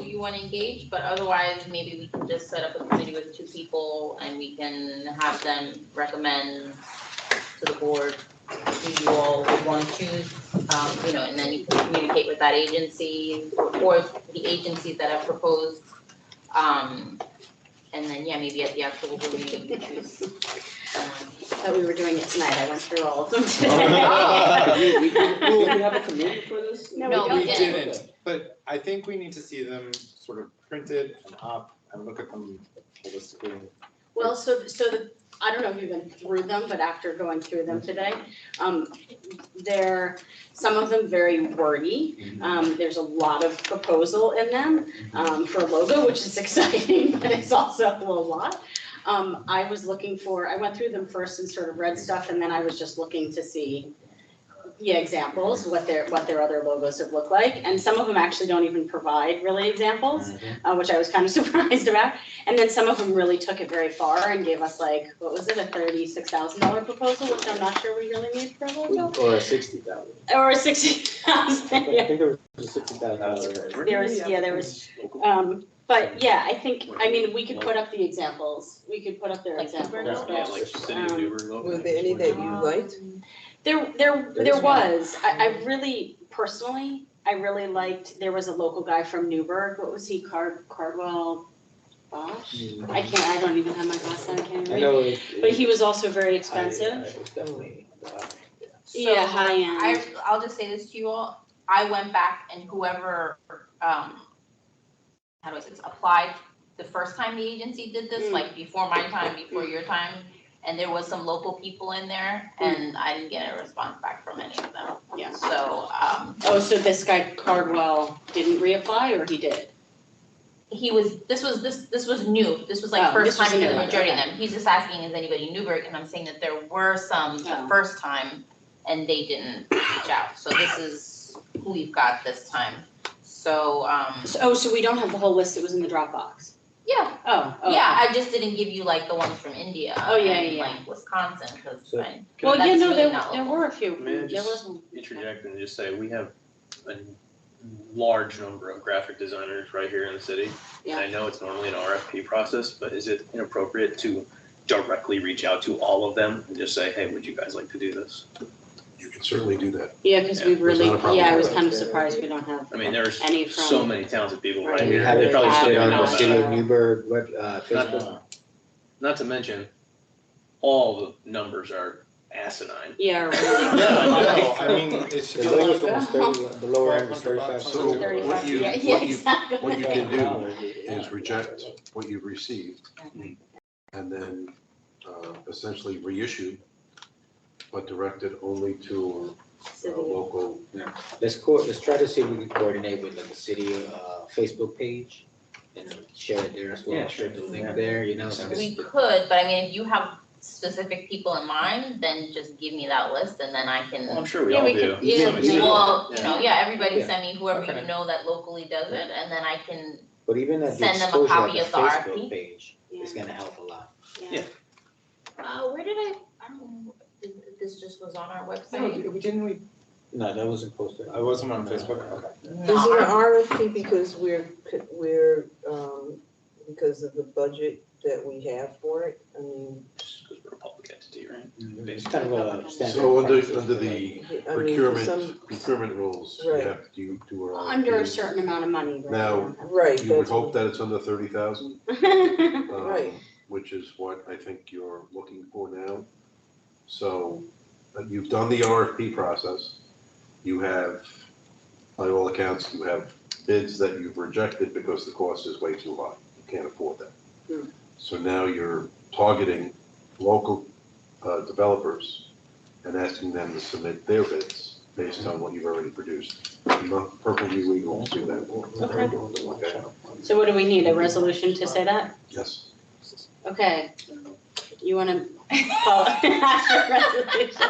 you want to engage, but otherwise, maybe we can just set up a committee with 2 people and we can have them recommend to the board who you all would want to choose, and then you can communicate with that agency or the agencies that have proposed. And then, yeah, maybe at the October board meeting, you can choose someone. Thought we were doing it tonight. I went through all of them today. We have a committee for this? No, we We didn't. didn't, but I think we need to see them sort of printed and up and look at them holistically. Well, I don't know if you've been through them, but after going through them today, some of them very wordy. There's a lot of proposal in them, for a logo, which is exciting, but it's also a lot. I went through them first and sort of read stuff, and then I was just looking to see, examples, what their other logos have looked like. And some of them actually don't even provide really examples, which I was kind of surprised about. And then some of them really took it very far and gave us like, what was it, a $36,000 proposal, which I'm not sure we really need for a logo. Or 60,000. Or 60,000, I yeah. think there was a $60,000. There was, but yeah, I mean, we could put up the examples. We could put up their examples. Yeah, like City of Newburgh logo. Were there any that you liked? There was, I really, personally, I really liked, there was a local guy from Newburgh, what was he, Cardwell Bosch? I don't even have my glasses on, I can't I read. know. But he was also very expensive. It was definitely, Yeah, high end. I'll just say this to you all, I went back and whoever, applied the first time the agency did this, like before my time, before your time, and there was some local people in there, and I didn't get a response back from any of them. Yeah. So, So this guy Cardwell didn't reapply, or he did? this was new, this was like Oh, first this was time for the new, majority of okay. them. He's just asking, is anybody in Newburgh, and I'm saying that there were some the Oh. first time, and they didn't reach out, so this is who we've got this time. So, So we don't have the whole list that was in the Dropbox? yeah, Oh, yeah, okay. I just didn't give you like the ones from India. Oh, yeah, and, yeah. like Wisconsin, because So- Well, yeah, that's no, really there not there local. were a few. May I There just was, interject and just say, we have a large number of graphic designers right here in the city. And I know it's normally an RFP process, but is it inappropriate to directly reach out to all of them and just say, hey, would you guys like to do this? You can certainly do that. yeah, because we Yeah, really, there's not a problem I was with kind of surprised we don't have I mean, there's any from. so many talented people right Right. we here. have They it probably still posted don't on know the about City it. of Newburgh Facebook. Not to mention, all the numbers are asinine. Yeah, really. Yeah, I know, I mean, it should The be lowest like, one was 30, the lower end was 35. So what you, Yeah, what you, exactly. what you can do is reject what you've received and then essentially reissue, but direct it only to a local. Let's try to see if we can coordinate with the city Facebook page and share it there as well, Yeah, share the link there, We could, but I mean, if you have specific people in mind, then just give me that list and then I can. Well, I'm sure we Yeah, all we do. could- Yeah, Some extent. well, you know, yeah, everybody Yeah. send me whoever Okay. you know that locally does it, and then I can, But even at the Send them a exposure copy of of the the Facebook RFP. page is gonna help a lot. where did I don't know, this just was on our website. Didn't we? No, that wasn't posted. I wasn't on Facebook, okay. Is it an RFP because because of the budget that we have for it? I mean, Because we're a public entity, right? It's kind of a standard. So under I the mean, for some, procurement rules, you Right. have to do a. Under a certain amount of money. right? Now, right, You would that's, hope that it's under 30,000. Right. Which is what I think you're looking for now. So you've done the RFP process. You have, by all accounts, you have bids that you've rejected because the cost is way too high. You can't afford that. So now you're targeting local developers and asking them to submit their bids based on what you've already produced. Not perfectly legal to do that. Okay. So what do we need, a resolution to say that? Yes. Okay, you wanna call it resolution?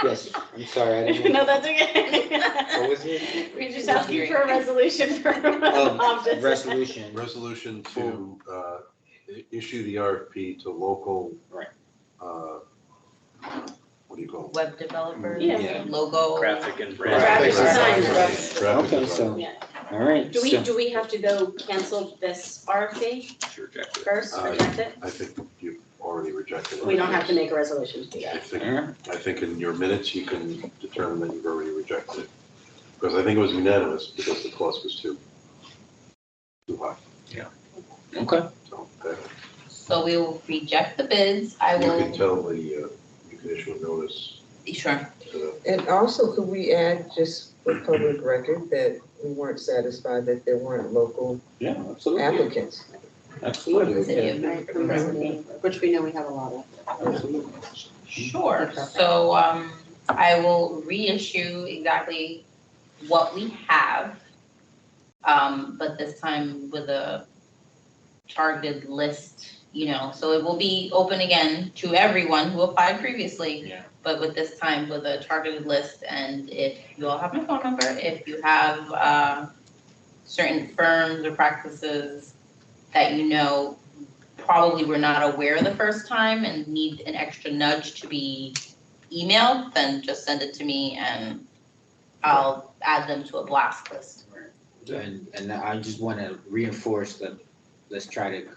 Yes, I'm sorry, I didn't. No, that's okay. What was it? We just asking for a resolution for Oh, options. resolution. Resolution to issue the RFP to local. Right. What do you call it? Web developers, Yeah. logo. Graphic and brand. Graphic design. design. Graphic Okay, design. so, Yeah. all right. Do so- we have to go cancel this RFP Sure, reject it. first, reject it? I think you've already rejected it. We don't have to make a resolution to do I that. think, All right. I think in your minutes, you can determine that you've already rejected it. Because I think it was unanimous because the cost was too high. Okay. So, okay. So we will reject the bids, I You can will, tell the, you can issue a notice sure, to the. and also could we add just for public record that we weren't satisfied that there weren't local Yeah, absolutely. applicants? Absolutely. City of Right, from Resident, which we know we have a lot of. Absolutely. sure, so, I will reissue exactly what we have. But this time with a targeted list, you know, so it will be open again to everyone who applied previously. Yeah. But with this time with a targeted list, and if you all have my phone number, if you have, certain firms or practices that you know probably were not aware the first time and need an extra nudge to be emailed, then just send it to me and I'll add them to a blast list. And I just want to reinforce that, let's try to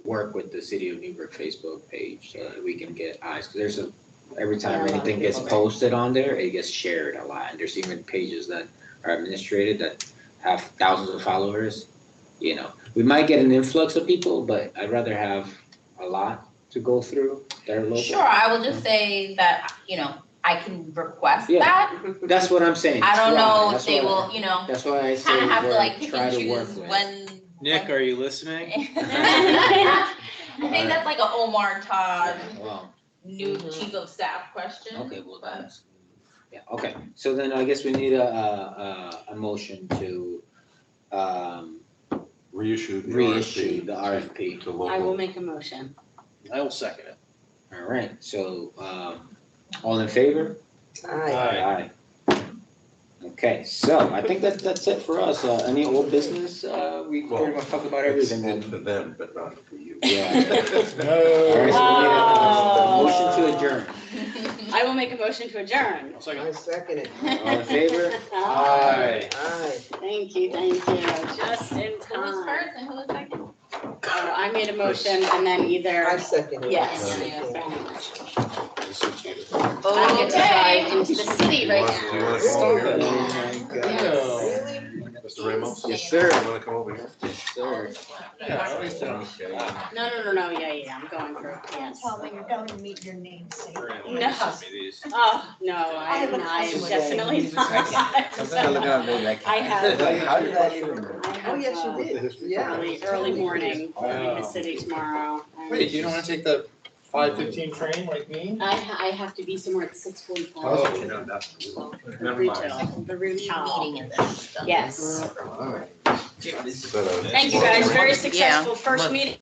work with the City of Newburgh Facebook page so that we can get eyes. 'Cause there's every time anything gets posted on there, it gets shared a lot. And there's even pages that are administrated that have thousands of followers. You know, we might get an influx of people, but I'd rather have a lot to go through that are local. Sure, I will just say that, you know, I can request Yeah. that. That's what I'm saying. I don't Try. know if That's they why- will, you know, That's why I say kind of have to like we're pick try and to work choose with. when. Nick, are you listening? I think that's like a Omar Todd, Well, new chief of staff question. okay, well, that's, yeah, okay. So then I guess we need a motion to Reissue the reissue RFP. the RFP. To I will local. make a motion. I will second it. All right, so, all in favor? Aye. Aye. Okay, so I think that's it for us. Any old business? We pretty much talked about It's everything. for them, but not for you. Yeah. All right, so we need a motion to adjourn. I will make a motion to adjourn. I second it. All in favor? Aye. Thank you, just in Who was time. first and who was second? I made a motion and then I either, second it. yes. Oh, I get to drive into the city right Do you now. want to come over here? Oh, my God. Mr. Ramos? Yes, sir. You want to come over here? Sir. No, yeah, I'm going through, yes. Well, when you're going to meet your namesake. No. Oh, no, I am definitely not. I have. How did that even? I Oh, yes, have, you did. Yeah. early morning in the city tomorrow. Wait, you don't wanna take the 5:15 train like me? I have to be somewhere at 6:45. Oh, no, that's. The retail, the retail. Meeting and then stuff. Yes. But, Thank you guys, very successful first meeting.